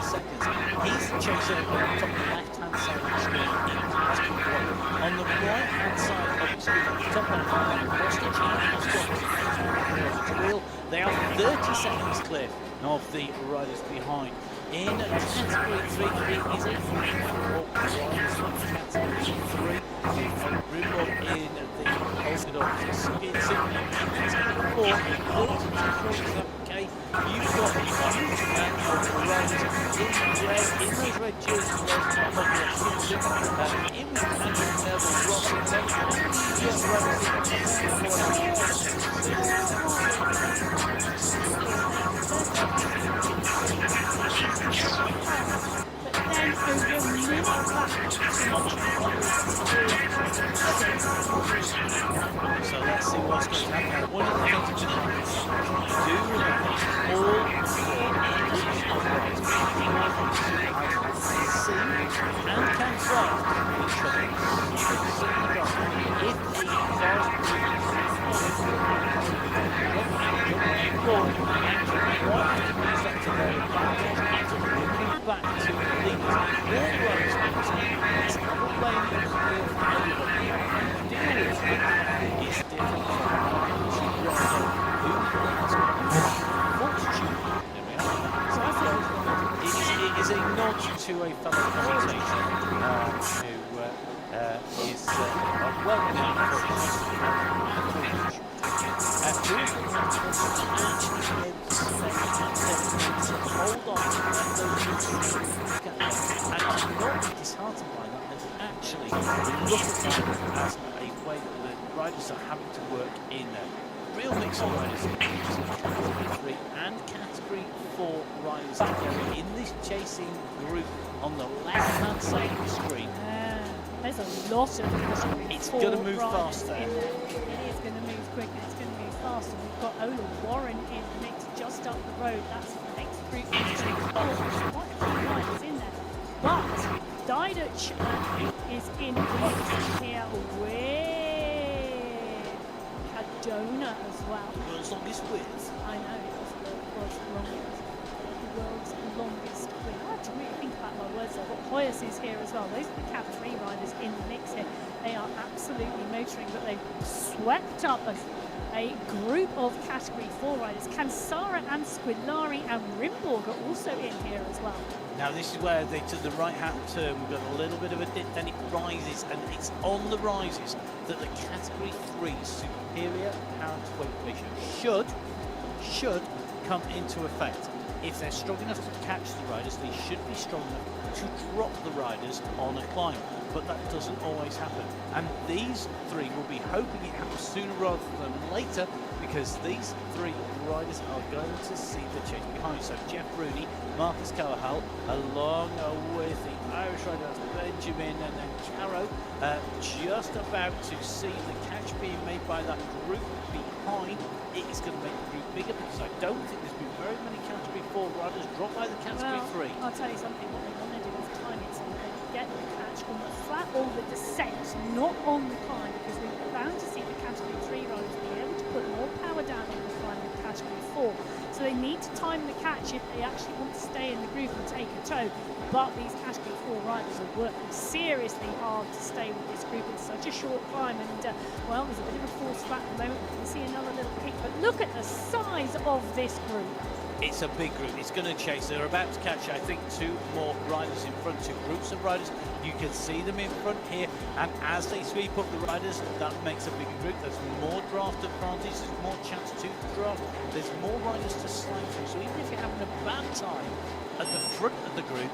seconds. He's the chaser on the top left-hand side of the screen in category 1. On the right-hand side of the screen, at the top left line, across the channel squad, wheel, they are 30 seconds clear of the riders behind. In category 3, it is a free-for-all riders in category 3. Rimrock in the polka dots, spin simply in category 4, 32.7k. You've got a huge amount of riders in red, in those red jerseys, in with Andrew Neville, Ross, and then so let's see what's going to happen. One of the things that do remember, all four see and can drive each other. If the back to the lead, their roads is it's different it is a nod to a fellow commentator who is welcoming hold on and not be disheartened by that, and actually look at that as a way that the riders are having to work in a real mix of riders in category 3 and category 4 riders together in this chasing group on the left-hand side of the screen. There's a lot of category 4 it's going to move faster. It is going to move quicker, it's going to move faster. We've got Ola Warren in the mix just up the road. That's the next group. Quite a few riders in there. But Diduch is in the mix here with Cadona as well. The world's longest width. I know, it was the world's longest width. I have to really think about my words there. But Hoyas is here as well. Those are the Cat 3 riders in the mix here. They are absolutely motoring, but they've swept up a group of category 4 riders. Kansara and Squilari and Rimborg are also in here as well. Now this is where they took the right-hand turn. We've got a little bit of a dip, then it rises, and it's on the rises that the category 3 superior power to weight ratio should come into effect. If they're strong enough to catch the riders, they should be strong enough to drop the riders on a climb. But that doesn't always happen. And these three will be hoping it happens sooner rather than later, because these three riders are going to see the change behind. So Jeff Rooney, Marcus Callahal, along with the Irish riders Benjamin and then Caro, just about to see the catch being made by that group behind. It is going to make the group bigger, because I don't think there's been very many category 4 riders dropped by the category 3. I'll tell you something, what they want to do is time it so they get the catch on the flat or the descent, not on the climb, because we're bound to see the category 3 riders be able to put more power down on the climb than category 4. So they need to time the catch if they actually want to stay in the group and take a tow. But these category 4 riders are working seriously hard to stay with this group. It's such a short climb, and well, there's a bit of a force back at the moment. We can see another little kick, but look at the size of this group. It's a big group. It's going to chase. They're about to catch, I think, 2 more riders in front, 2 groups of riders. You can see them in front here, and as they sweep up the riders, that makes a bigger group. There's more draft advantage, there's more chance to draft, there's more riders to slide through. So even if you're having a bad time at the front of the group,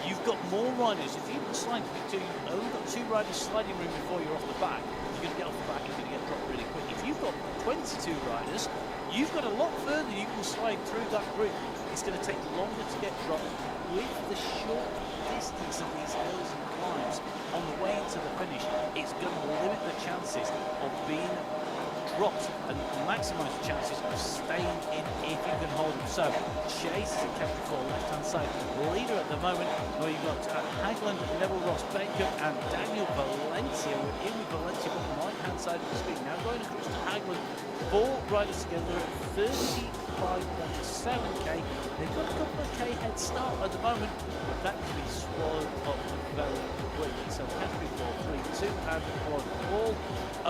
you've got more riders. If you slide, you've only got 2 riders sliding room before you're off the back, you're going to get off the back, you're going to get dropped really quick. If you've got 22 riders, you've got a lot further you can slide through that group. It's going to take longer to get dropped. With the short distance of these hills and climbs on the way into the finish, it's going to limit the chances of being dropped and maximise the chances of staying in if you can hold them. So Chase is kept for left-hand side leader at the moment, where you've got Hagland, Neville Ross, Baker and Daniel Valencia. We're in with Valencia on the right-hand side of the screen. Now going across to Hagland, 4 riders together at 30 5.7k. They've got a couple of K head start at the moment, but that can be swallowed up very quickly. So category 4, 3, 2, and 1 all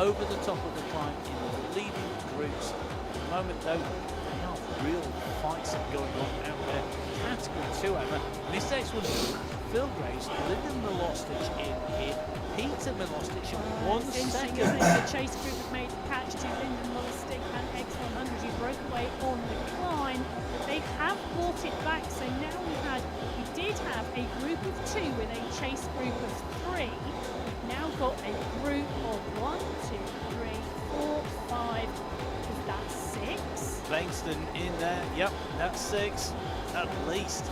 over the top of the climb in the leading groups. At the moment, though, there are real fights going on out there. Category 2, Emma. Mistakes was Phil Graves, Lyndon Milostic in here. Peter Milostic in 1 second. The chase group have made a catch to Lyndon Milostic and X100, who broke away on the climb. They have brought it back, so now we did have a group of 2 with a chase group of 3. We've now got a group of 1, 2, 3, 4, 5. Is that 6? Langston in there. Yep, that's 6 at least.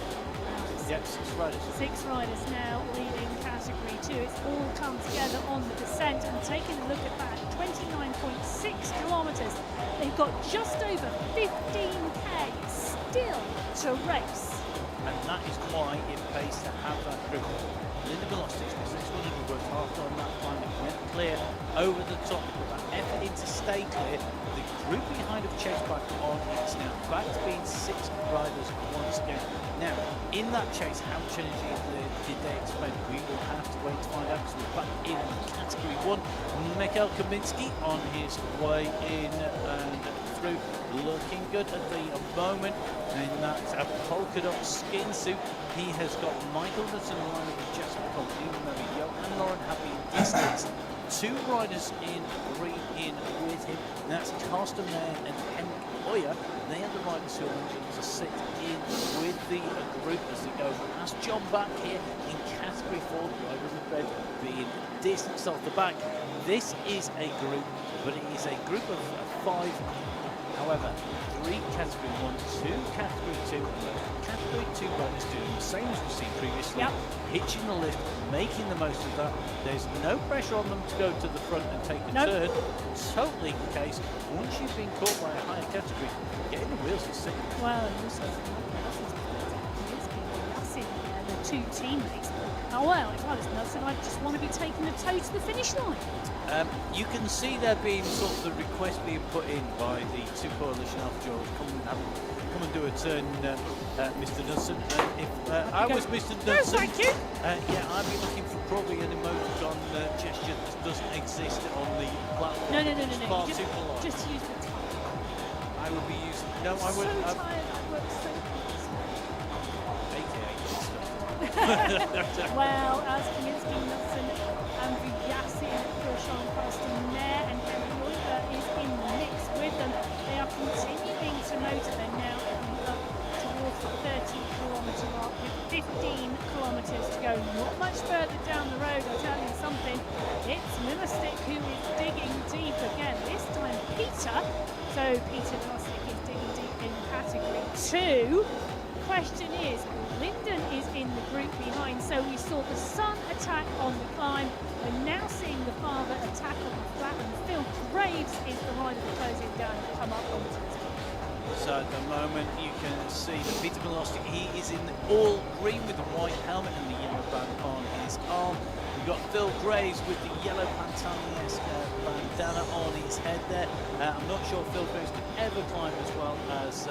Yep, 6 riders. 6 riders now leading category 2. It's all come together on the descent, and taking a look at that, 29.6 kilometres. They've got just over 15k still to race. And that is why it pays to have that group. Linda Velocity's business worked hard on that climb. It went clear over the top, but that effort in to stay clear. The group behind have chased back on. It's now back to being 6 riders once again. Now, in that chase, how much energy did they expend? We will have to wait to find out, because we're back in category 1. Mikhail Kaminsky on his way in and through, looking good at the moment in that polka dot skin suit. He has got Michael Nutton along with Jasper Colt, even though Johan Lauren have been distanced. 2 riders in green in with him. That's Carsten Mayer and Henrik Oyer. They are the riders who are going to sit in with the group as they go past John back here in category 4. Driver of the bed being distanced off the back. This is a group, but it is a group of 5. However, 3 category 1, 2 category 2, category 2 riders doing the same as we've seen previously, hitching the lift, making the most of that. There's no pressure on them to go to the front and take a turn. Totally the case. Once you've been caught by a higher category, getting the wheels is sick. Well, and also the 2 teammates. Oh well, if I was Nelson, I'd just want to be taking the toe to the finish line. You can see there being sort of the request being put in by the 2 coalition after all. Come and do a turn, Mr. Nutson. If I was Mr. Nutson, no, thank you. Yeah, I'd be looking for probably an emoticon gesture that doesn't exist on the platform. No. Far too polite. Just use the time. I would be using. No, I would. So tired. I work so AKA. Well, as Kaminsky, Nutson, and Vujasin, Kirshon, Carsten Mayer, and Henry Loiber is in the mix with them. They are continuing to motor. They're now up towards the 30-kilometre mark with 15 kilometres to go. Not much further down the road, I'll tell you something. It's Milostic who is digging deep again. This time Peter. So Peter Milostic is digging deep in category 2. Question is, Lyndon is in the group behind, so we saw the son attack on the climb. We're now seeing the father attack on the flat, and Phil Graves is the rider that closing down and come up onto the top. So at the moment you can see that Peter Milostic, he is in all green with the white helmet and the yellow band on his arm. We've got Phil Graves with the yellow Pantani-esque bandana on his head there. I'm not sure Phil Graves could ever climb as well as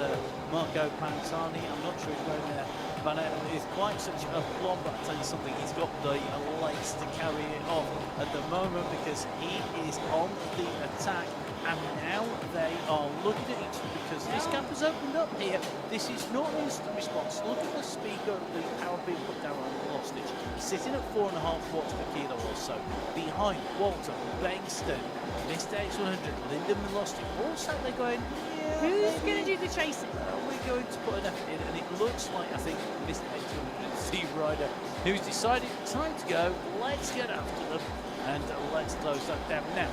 Marco Pantani. I'm not sure he's wearing a bandana. It's quite such a blonde, but I'll tell you something, he's got the legs to carry it off at the moment, because he is on the attack. And now they are looking at each other, because this gap has opened up here. This is not an instant response. Look at the speed of the power being put down on Milostic. He's sitting at 4.5 watts per kilo or so. Behind Walter, Bengston, Mr. X100, Lyndon Milostic. All sat there going, yeah. Who's going to do the chasing? We're going to put an effort in, and it looks like, I think, Mr. X100, the rider, who's decided time to go. Let's get after them, and let's close that down now.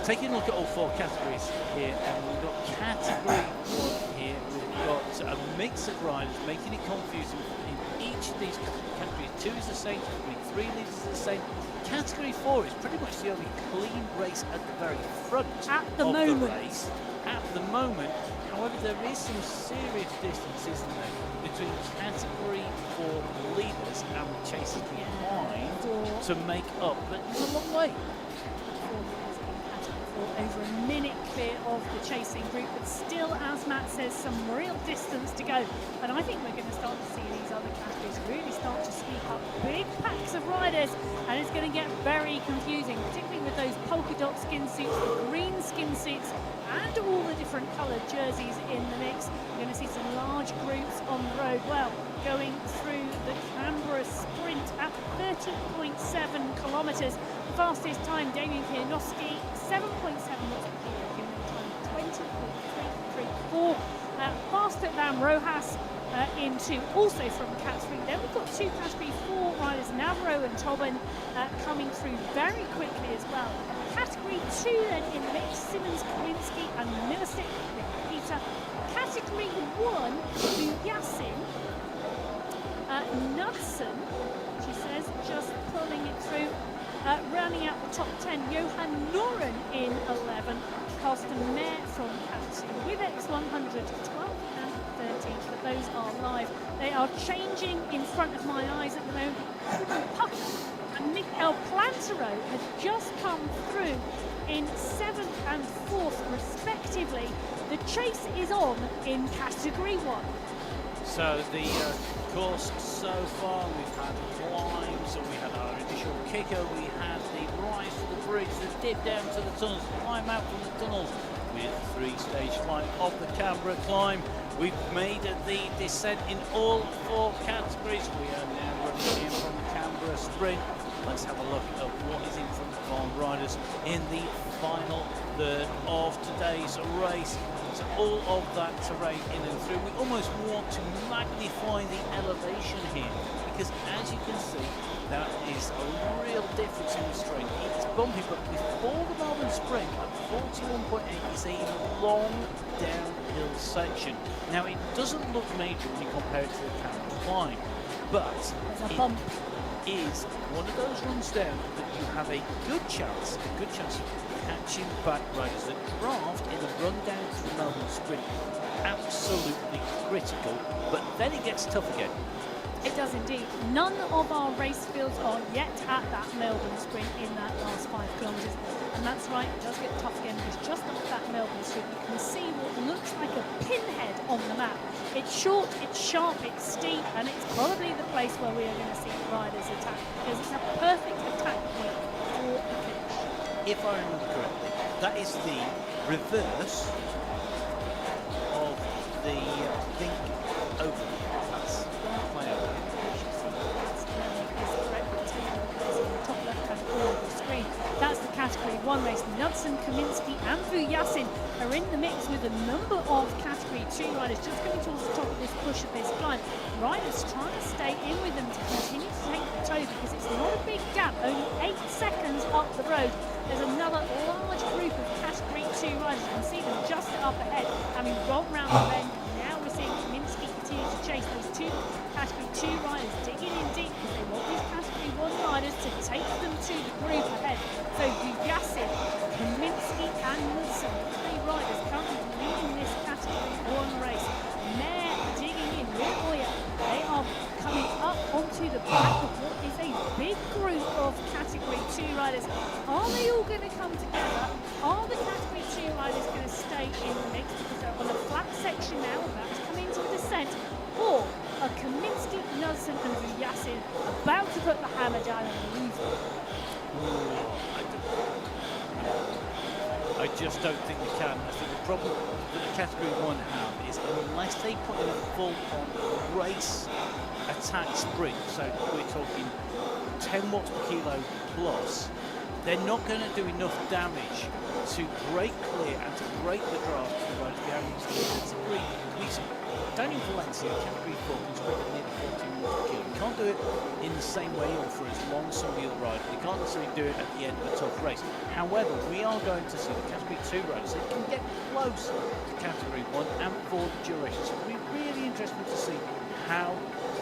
Taking a look at all 4 categories here, and we've got category 1 here. We've got a mix of riders, making it confusing in each of these categories. 2 is the same, category 3 is the same. Category 4 is pretty much the only clean race at the very front at the of moment. the race. At the moment, however, there is some serious distance, isn't there, between category 4 leaders and the chasers behind to make up, but it's a long way. or over a minute clear of the chasing group, but still, as Matt says, some real distance to go. And I think we're going to start to see these other categories really start to sweep up big packs of riders, and it's going to get very confusing, particularly with those polka dot skin suits, the green skin suits, and all the different coloured jerseys in the mix. You're going to see some large groups on the road. Well, going through the Canberra sprint at 30.7 kilometres. The fastest time, Damien Pianowski, 7.7 knots per kilo, giving him time 20.334. Faster than Rojas into also from Category. Then we've got two Category 4 riders, Navarro and Tobin, coming through very quickly as well. Category 2 then in the mix, Simmons, Kowinski and Milicic with Peter. Category 1, Yassin, Knudsen, she says, just pulling it through. Rounding out the top 10, Johan Noren in 11, Carsten Mayer from Category with X100, 12 and 13, but those are live. They are changing in front of my eyes at the moment. And Mikael Plantero has just come through in 7th and 4th respectively. The chase is on in Category 1. So the course so far, we've had climbs, we had our initial kicker, we had the rise to the bridge, the dip down to the tunnels, climb out from the tunnels with 3-stage flight of the Canberra climb. We've made the descent in all 4 categories. We are now running in from the Canberra sprint. Let's have a look at what is in front of our riders in the final third of today's race. So all of that terrain in and through. We almost want to magnify the elevation here, because as you can see, that is a real difference in the strength. It's bumpy, but before the Melbourne Sprint at 41.8 is a long downhill section. Now it doesn't look major when you compare it to the Canberra climb, but it is one of those runs down that you have a good chance of catching back riders. The draft in a run down to the Melbourne Sprint, absolutely critical, but then it gets tough again. It does indeed. None of our race fields are yet at that Melbourne Sprint in that last 5 kilometres. And that's right, it does get tough again, because just off that Melbourne Sprint you can see what looks like a pinhead on the map. It's short, it's sharp, it's steep, and it's probably the place where we are going to see riders attack, because it's a perfect attack point for the finish. If I remember correctly, that is the reverse of the Think Open Pass. That's the Category 1 race. Knudsen, Kaminsky and Yassin are in the mix with a number of Category 2 riders just coming towards the top of this push of this climb. Riders trying to stay in with them to continue to take the toe, because it's not a big gap, only 8 seconds up the road. There's another large group of Category 2 riders. You can see them just up ahead, having rolled round the bend. Now we're seeing Kaminsky continue to chase those 2 Category 2 riders, digging in deep because they want these Category 1 riders to take them to the group ahead. So Yassin, Kaminsky and Knudsen, 3 riders currently leading this Category 1 race. Mayer digging in with Oya. They are coming up onto the back of what is a big group of Category 2 riders. Are they all going to come together? Are the Category 2 riders going to stay in the mix because they're on a flat section now, about to come into the descent? Or are Kaminsky, Knudsen and Yassin about to put the hammer down and lose them? I just don't think they can. I think the problem that the Category 1 have is unless they put in a full-on race attack sprint, so we're talking 10 watts per kilo plus, they're not going to do enough damage to break clear and to break the draft to the riders behind them. So down in Valencia, Category 4 can sprint at nearly 14 watts per kilo. You can't do it in the same way or for as long as some of the other riders. You can't necessarily do it at the end of a tough race. However, we are going to see the Category 2 riders that can get close to Category 1 and for the duration. So it'll be really interesting to see how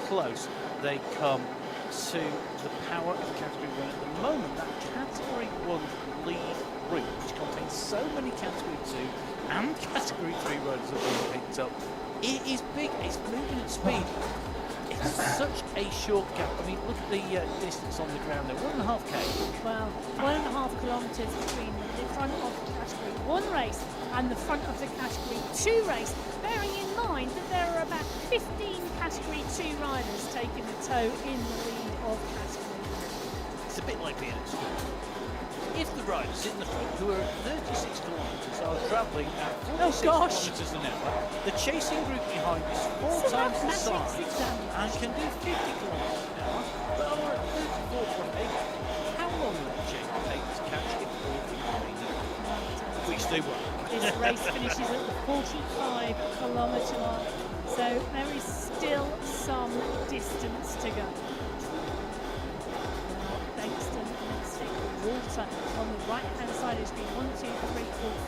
close they come to the power of Category 1. At the moment, that Category 1 lead group, which contains so many Category 2 and Category 3 riders that have been picked up, it is big, it's moving at speed. It's such a short gap. I mean, look at the distance on the ground there, 1.5k. Well, 1.5 kilometres between the front of 1 race and the front of the Category 2 race, bearing in mind that there are about 15 Category 2 riders taking the tow in the lead of Category 1. It's a bit like being at school. If the riders in the front, who are 36 kilometres, are travelling at 46 kilometres an hour, the chasing group behind is 4 times the size and can do 50 kilometres an hour, but are at 34.8. How long will the chase take to catch if all behind them? Which they won't. This race finishes at the 45-kilometre mark, so there is still some distance to go. Bengston, Mystic, Walter on the right-hand side of the screen. 1, 2, 3,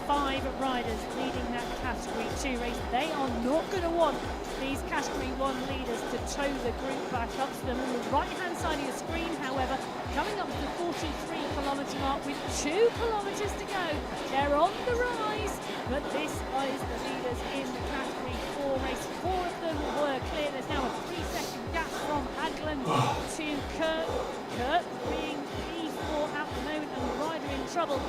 4, 5 riders leading that Category 2 race. They are not going to want these Category 1 leaders to tow the group back up to them. On the right-hand side of your screen, however, coming up to the 43-kilometre mark with 2 kilometres to go. They're on the rise, but this is the leaders in the Category 4 race. 4 of them were clear. There's now a 3-second gap from Hagland to Kirk. Kirk being P4 at the moment and the rider in trouble.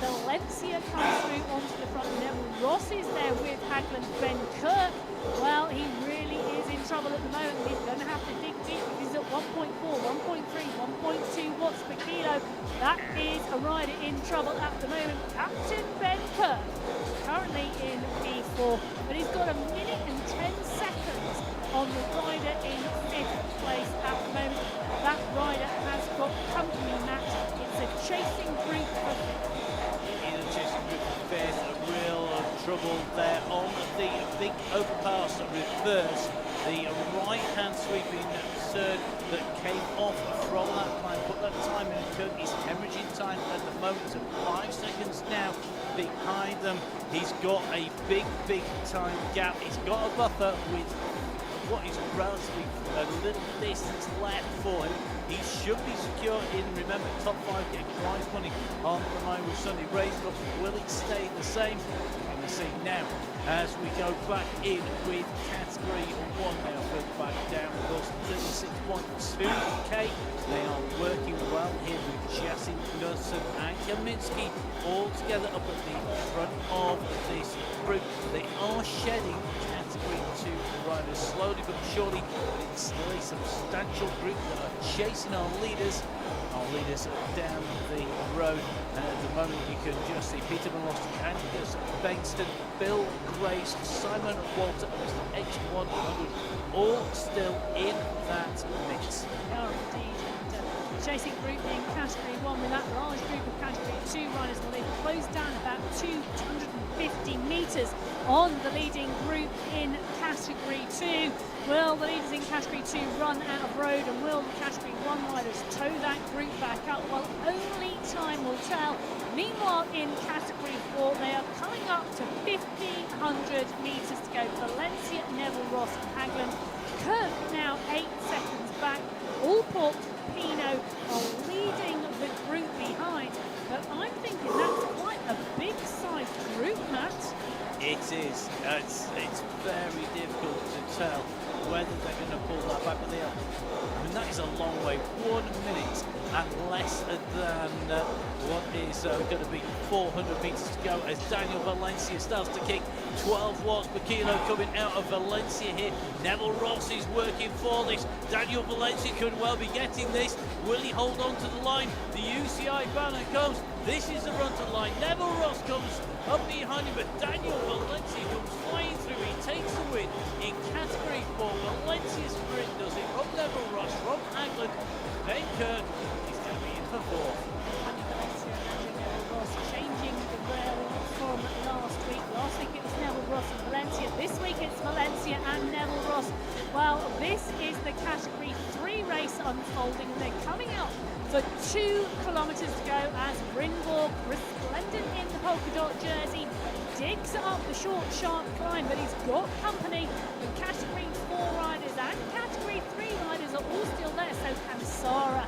Valencia comes through onto the front. Neville Ross is there with Hagland. Ben Kirk, well, he really is in trouble at the moment. He's going to have to dig deep because he's at 1.4, 1.3, 1.2 watts per kilo. That is a rider in trouble at the moment. Captain Ben Kirk, currently in P4, but he's got 1 minute and 10 seconds on the rider in 5th place at the moment. That rider has got company, Matt. It's a chasing group of Real trouble there on the big overpass reverse. The right-hand sweeping third that came off from that climb, put that time in. Kirk is hemorrhaging time at the moment, so 5 seconds now behind them. He's got a big time gap. He's got a buffer with what is relatively a little distance left for him. He should be secure in, remember, top 5 getting prize money on the line with Sunday race, but will it stay the same? We're going to see now as we go back in with Category 1 now, further back down, of course, 36.2k. They are working well here with Jasin, Nusson and Kaminsky all together up at the front of this group. They are shedding Category 2 riders slowly but surely. It's still a substantial group that are chasing our leaders down the road. And at the moment you can just see Peter Malosty, Angus Bengston, Bill Grace, Simon Walter, Mr. H100 all still in that mix. They are indeed. Chasing group in Category 1 with that large group of Category 2 riders. Well, they've closed down about 250 metres on the leading group in Category 2. Will the leaders in Category 2 run out of road, and will the Category 1 riders tow that group back up? Well, only time will tell. Meanwhile, in Category 4, they are coming up to 1,500 metres to go. Valencia, Neville Ross and Hagland. Kirk now 8 seconds back. Allport, Pino are leading the group behind, but I'm thinking that's quite a big-sized group, Matt. It is. It's very difficult to tell whether they're going to pull that back, but they are. I mean, that is a long way. 1 minute and less than what is going to be 400 metres to go as Daniel Valencia starts to kick. 12 watts per kilo coming out of Valencia here. Neville Ross is working for this. Daniel Valencia could well be getting this. Will he hold on to the line? The UCI banner comes. This is the run to the line. Neville Ross comes up behind him, but Daniel Valencia comes flying through. He takes the win in Category 4. Valencia's sprint does it from Neville Ross, from Hagland. Ben Kirk is going to be in for 4. Daniel Valencia and Neville Ross changing the rail from last week. Last week it was Neville Ross and Valencia. This week it's Valencia and Neville Ross. Well, this is the Category 3 race unfolding, and they're coming out for 2 kilometres to go as Brynborg, resplendent in the polka dot jersey, digs up the short, sharp climb, but he's got company. The Category 4 riders and Category 3 riders are all still there, so can Sara.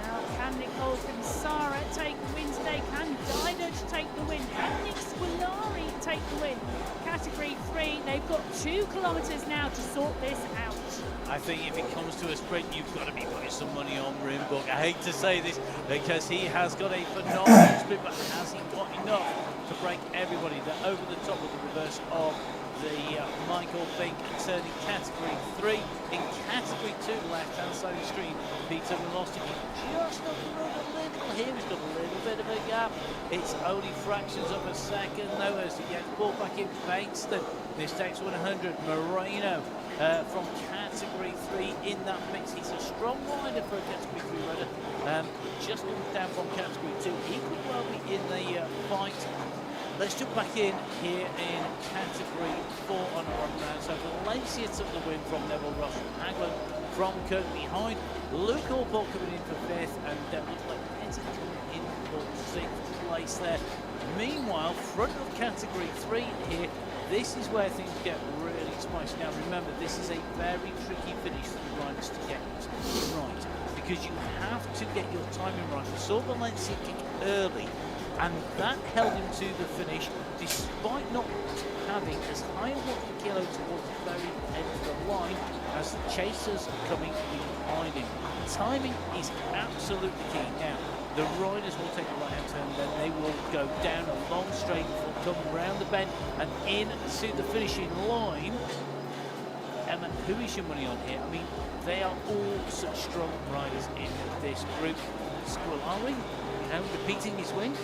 Now, can Nicole Kansara take the win today? Can Diduch take the win? Can Nick Squilari take the win? Category 3, they've got 2 kilometres now to sort this out. I think if it comes to a sprint, you've got to be putting some money on Brynborg. I hate to say this because he has got a phenomenal sprint, but has he got enough to break everybody. They're over the top of the reverse of the Michael Fink, turning category 3. In category 2, left-hand side of the screen, Peter Velocity just overrun a little here. He's got a little bit of a gap. It's only fractions of a second, though, as he gets ball back in Bankston. This takes 100. Moreno from category 3 in that mix. He's a strong rider for a category 3 rider. Just down from category 2. He could well be in the fight. Let's jump back in here in category 4 on our run round. So Valencia took the win from Neville Ross from Hagland from Kirk behind. Luke Allport coming in for 5th, and looks like Petty coming in for 6th place there. Meanwhile, front of category 3 here, this is where things get really spicy. Now remember, this is a very tricky finish for the riders to get right, because you have to get your timing right. We saw Valencia kick early, and that held him to the finish, despite not having as high a watt per kilo towards the very end of the line as the chasers coming behind him. Timing is absolutely key. Now, the riders will take a right-hand turn, then they will go down a long straight, will come round the bend and into the finishing line. Emma, who is your money on here? I mean, they are all such strong riders in this group. Squilari, repeating his win.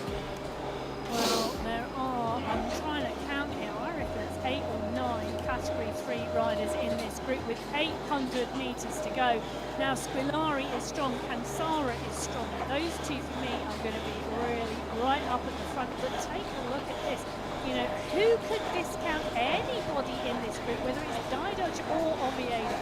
Well, there are, I'm trying to count here, I reckon it's 8 or 9 category 3 riders in this group with 800 metres to go. Now Squilari is strong, Kansara is strong. Those two for me are going to be really right up at the front. But take a look at this. You know, who could discount anybody in this group, whether it's Didoch or Oviedo?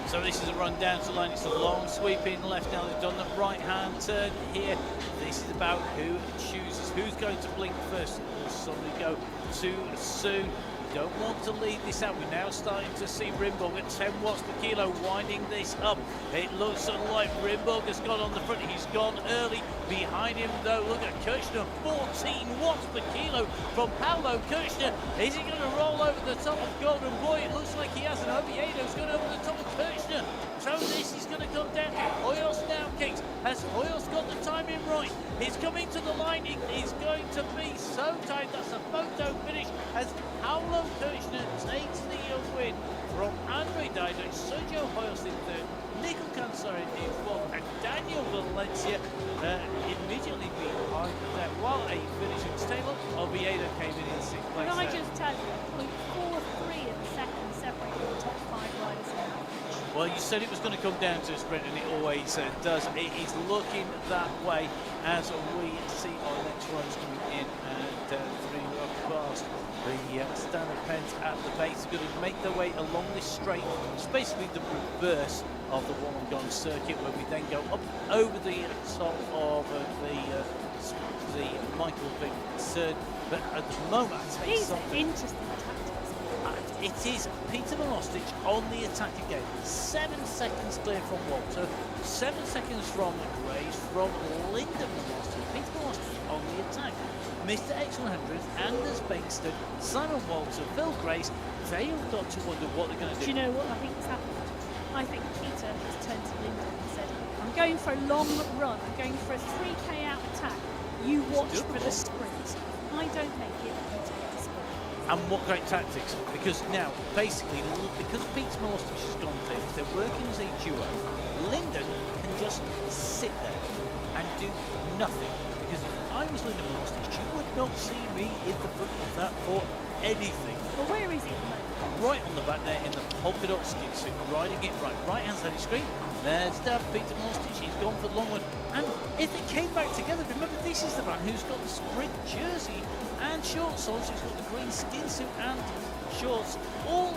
So this is a run down to the line. It's a long sweeping left. Now they've done the right-hand turn here. This is about who chooses who's going to blink first. Somebody go too soon. Don't want to lead this out. We're now starting to see Rimburg at 10 watts per kilo winding this up. It looks like Rimburg has gone on the front. He's gone early. Behind him, though, look at Kirchner, 14 watts per kilo from Paolo Kirchner. Is he going to roll over the top of Golden Boy? It looks like he has, and Oviedo's gone over the top of Kirchner. So this is going to come down to Hoyos now kicks. Has Hoyos got the timing right? He's coming to the line. It is going to be so tight. That's a photo finish as Paolo Kirchner takes the win from Andre Didoch, Sergio Hoyos in third, Nico Cansari in fourth, and Daniel Valencia immediately behind that. While a finishing Taylor, Oviedo came in 6th place. Can I just tell you, 4-3 in the second separate the top 5 riders in that finish. Well, you said it was going to come down to a sprint, and it always does. It is looking that way as we see our next riders coming in and 3 past the standard pens at the base. Are going to make their way along this straight. It's basically the reverse of the Wollongong circuit, where we then go up over the top of the Michael Vick turn. But at the moment, these are interesting tactics. It is Peter Milostic on the attack again. 7 seconds clear from Walter, 7 seconds from Grace, from Lyndon Milostic. Peter Milostic on the attack. Mr. X100, Anders Bankston, Simon Walter, Phil Grace, they all got to wonder what they're going to do. Do you know what I think has happened? I think Peter has turned to Lyndon and said, I'm going for a long run, I'm going for a 3k out attack. You watch for the sprint. I don't make it, you take the sprint. And what great tactics, because now, basically, because Peter Milostic has gone clear, if they're working as a duo, Lyndon can just sit there and do nothing. Because if I was Lyndon Milostic, you would not see me in the front of that for anything. Well, where is he at the moment? Right on the back there in the polka dot skin suit, riding it right hand side of the screen. There's Peter Milostic, he's gone for the long one. And if they came back together, remember this is the man who's got the sprint jersey and shorts on, so he's got the green skin suit and shorts, all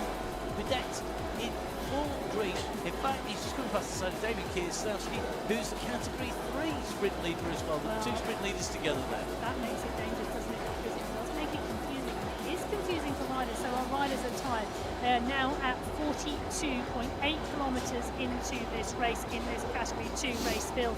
bedecked in full green. In fact, he's just coming past the side of David Kiyosaki, who's the category 3 sprint leader as well. The 2 sprint leaders together there. That makes it dangerous, doesn't it? Because it does make it confusing. It is confusing for riders, so our riders are tired. They are now at 42.8 kilometres into this race, in this category 2 race field.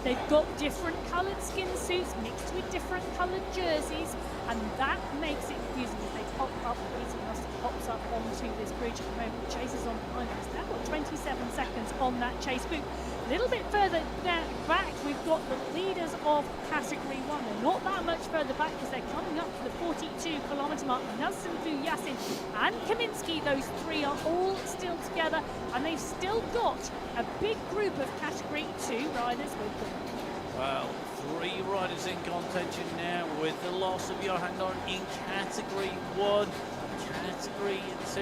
They've got different coloured skin suits mixed with different coloured jerseys, and that makes it confusing. If they pop up, Peter Milostic pops up onto this bridge at the moment. The chase is on behind us. Now got 27 seconds on that chase boot. A little bit further back, we've got the leaders of Category 1. They're not that much further back because they're coming up to the 42-kilometre mark. Nelson, Yasin and Kaminsky, those three are all still together, and they've still got a big group of Category 2 riders with them. Well, 3 riders in contention now with the loss of Johan Noren in Category 1. Category 2,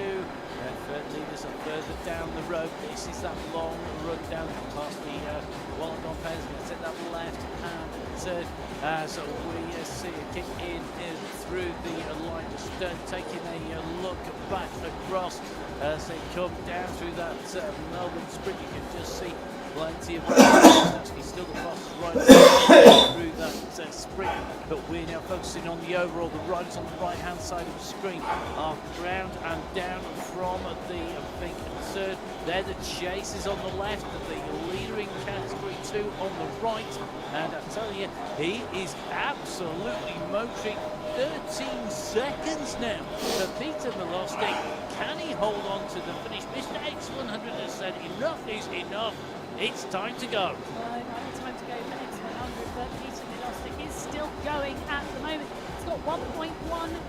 leaders are further down the road. This is that long run down past the Wollongong Pairs. Going to take that left hand turn. So we see a kick in through the line, just taking a look back across as they come down through that Melbourne sprint. You can just see plenty of riders. Actually still the fastest riders through that sprint, but we're now focusing on the overall. The riders on the right hand side of the screen are round and down from the big third. They're the chasers on the left, the leader in Category 2 on the right, and I tell you, he is absolutely motoring. 13 seconds now for Peter Milostic. Can he hold on to the finish? Mr. X100 has said enough is enough. It's time to go. Time to go for X100, but Peter Milostic is still going at the moment. He's got 1.1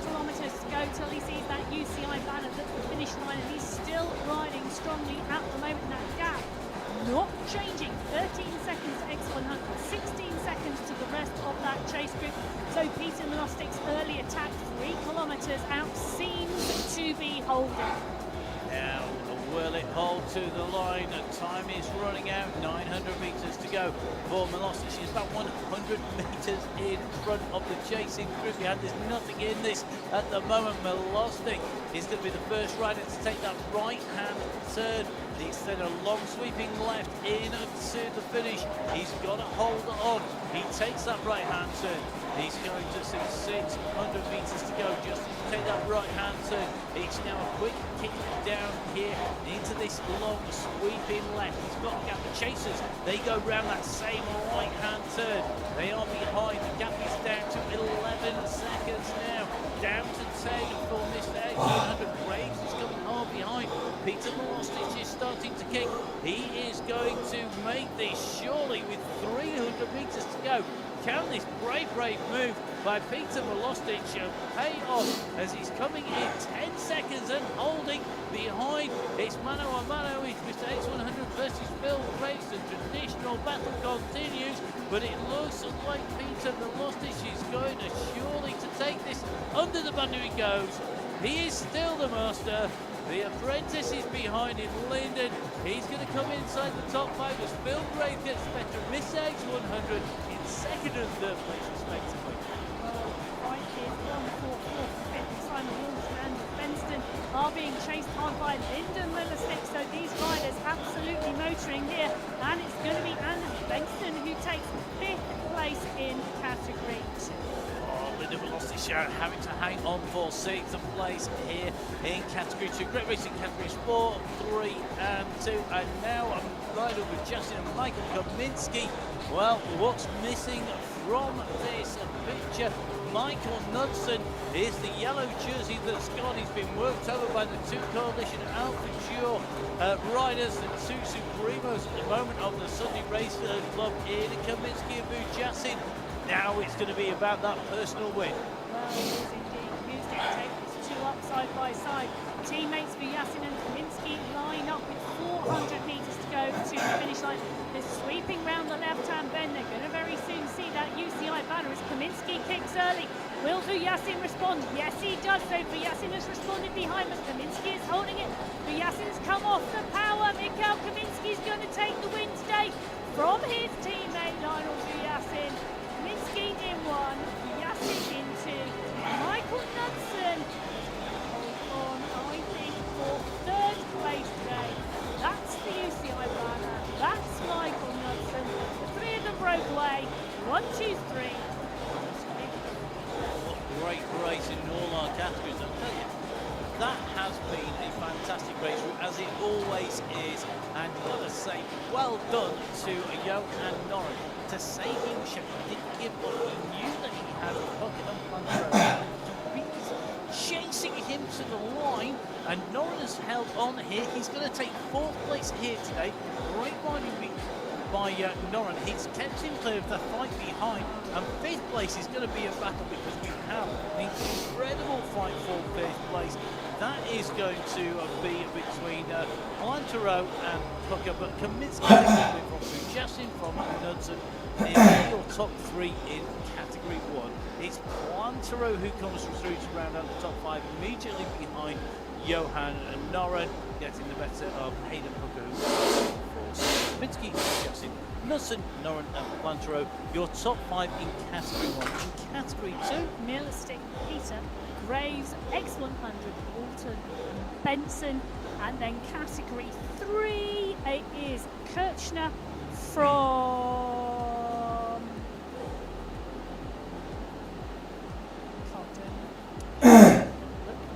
kilometres to go till he sees that UCI banner at the finish line, and he's still riding strongly at the moment. That gap not changing. 13 seconds to X100, 16 seconds to the rest of that chase group. So Peter Milostic's early attack, 3 kilometres out, seems to be holding. Now, will it hold to the line? Time is running out, 900 metres to go for Milostic. She's about 100 metres in front of the chasing group. There's nothing in this at the moment. Milostic is going to be the first rider to take that right-hand turn. He's then a long sweeping left in to the finish. He's got to hold on. He takes that right-hand turn. He's going to see 600 metres to go just to take that right-hand turn. It's now a quick kick down here into this long sweeping left. He's got to get the chasers. They go round that same right-hand turn. They are behind. The gap is down to 11 seconds now. Down to 10 for Mr. X100. Graves is coming hard behind. Peter Milostic is starting to kick. He is going to make this surely with 300 metres to go. Can this brave move by Peter Milostic pay off as he's coming in 10 seconds and holding behind? It's mano a mano with Mr. X100 versus Phil Graves. The traditional battle continues, but it looks like Peter Milostic is going to surely to take this. Under the banner he goes. He is still the master. The apprentice is behind him, Linden. He's going to come inside the top 5 as Phil Graves gets better. Miss X100 in second and third place respectively. Well, right is 144 for 5th. Simon Wilson and Benston are being chased hard by Linden Milostic. So these riders absolutely motoring here. And it's going to be Anna Benston who takes 5th place in Category 2. Linda Milostic having to hang on for 6th place here in Category 2. Great racing categories 4, 3 and 2. And now I'm right over Justin and Michael Kaminsky. Well, what's missing from this picture? Michael Knudsen is the yellow jersey that's gone. He's been worked over by the 2 Coalition Alpha Duo riders, the 2 Supremos at the moment of the Sunday Race Club in Kaminsky and Bujasin. Now it's going to be about that personal win. Well, it is indeed. Music take these 2 up side by side. Teammates for Yasin and Kaminsky line up with 400 metres to go to the finish line. They're sweeping round the left-hand bend. They're going to very soon see that UCI banner as Kaminsky kicks early. Will Yasin respond? Yes, he does. So Yasin has responded behind, but Kaminsky is holding it. Yasin's come off the power. Mikhail Kaminsky's going to take the win today from his teammate Lionel Yasin. Kaminsky in 1, Yasin in 2, Michael Knudsen hold on, I think, for 3rd place today. That's the UCI banner, that's Michael Knudsen. The 3 of them broke away, 1, 2, 3. What great race in all our categories, I'll tell you. That has been a fantastic race, as it always is, and got to say, well done to Johan Noren. To say he was shocked, he didn't give up. He knew that he had a pocket on Pantera. Chasing him to the line, and Noren has held on here. He's going to take 4th place here today. Great riding by Noren. He's kept him clear of the fight behind, and 5th place is going to be a battle because we have an incredible fight for 5th place. That is going to be between Plantero and Pucker, but Kaminsky from through, just in from Knudsen is your top 3 in category 1. It's Plantero who comes through to round out the top 5, immediately behind Johan Noren, getting the better of Hayden Pucker, who Kaminsky, Justin, Knudsen, Noren and Plantero, your top 5 in category 1. In category 2, Millerstick, Peter, Graves, excellent 100, Walton, Benson, and then category 3, it is Kirchner from...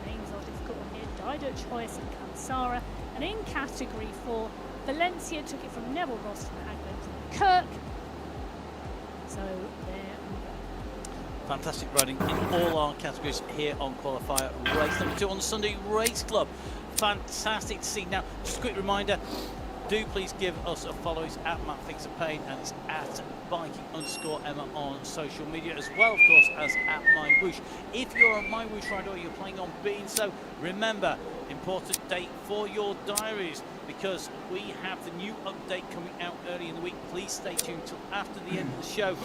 Names are difficult on here. Dido, Choice and Kansara. And in category 4, Valencia took it from Neville Ross from Hagland, Kirk. So there we go. fantastic riding in all our categories here on qualifier race number 2 on the Sunday Race Club. Fantastic to see. Now, just a quick reminder, do please give us a follow. It's at Matt Fixer Payne and it's at Viking_Emma on social media, as well, of course, as at MyWhoosh. If you're a MyWhoosh rider or you're planning on being so, remember, important date for your diaries, because we have the new update coming out early in the week. Please stay tuned till after the end of the show.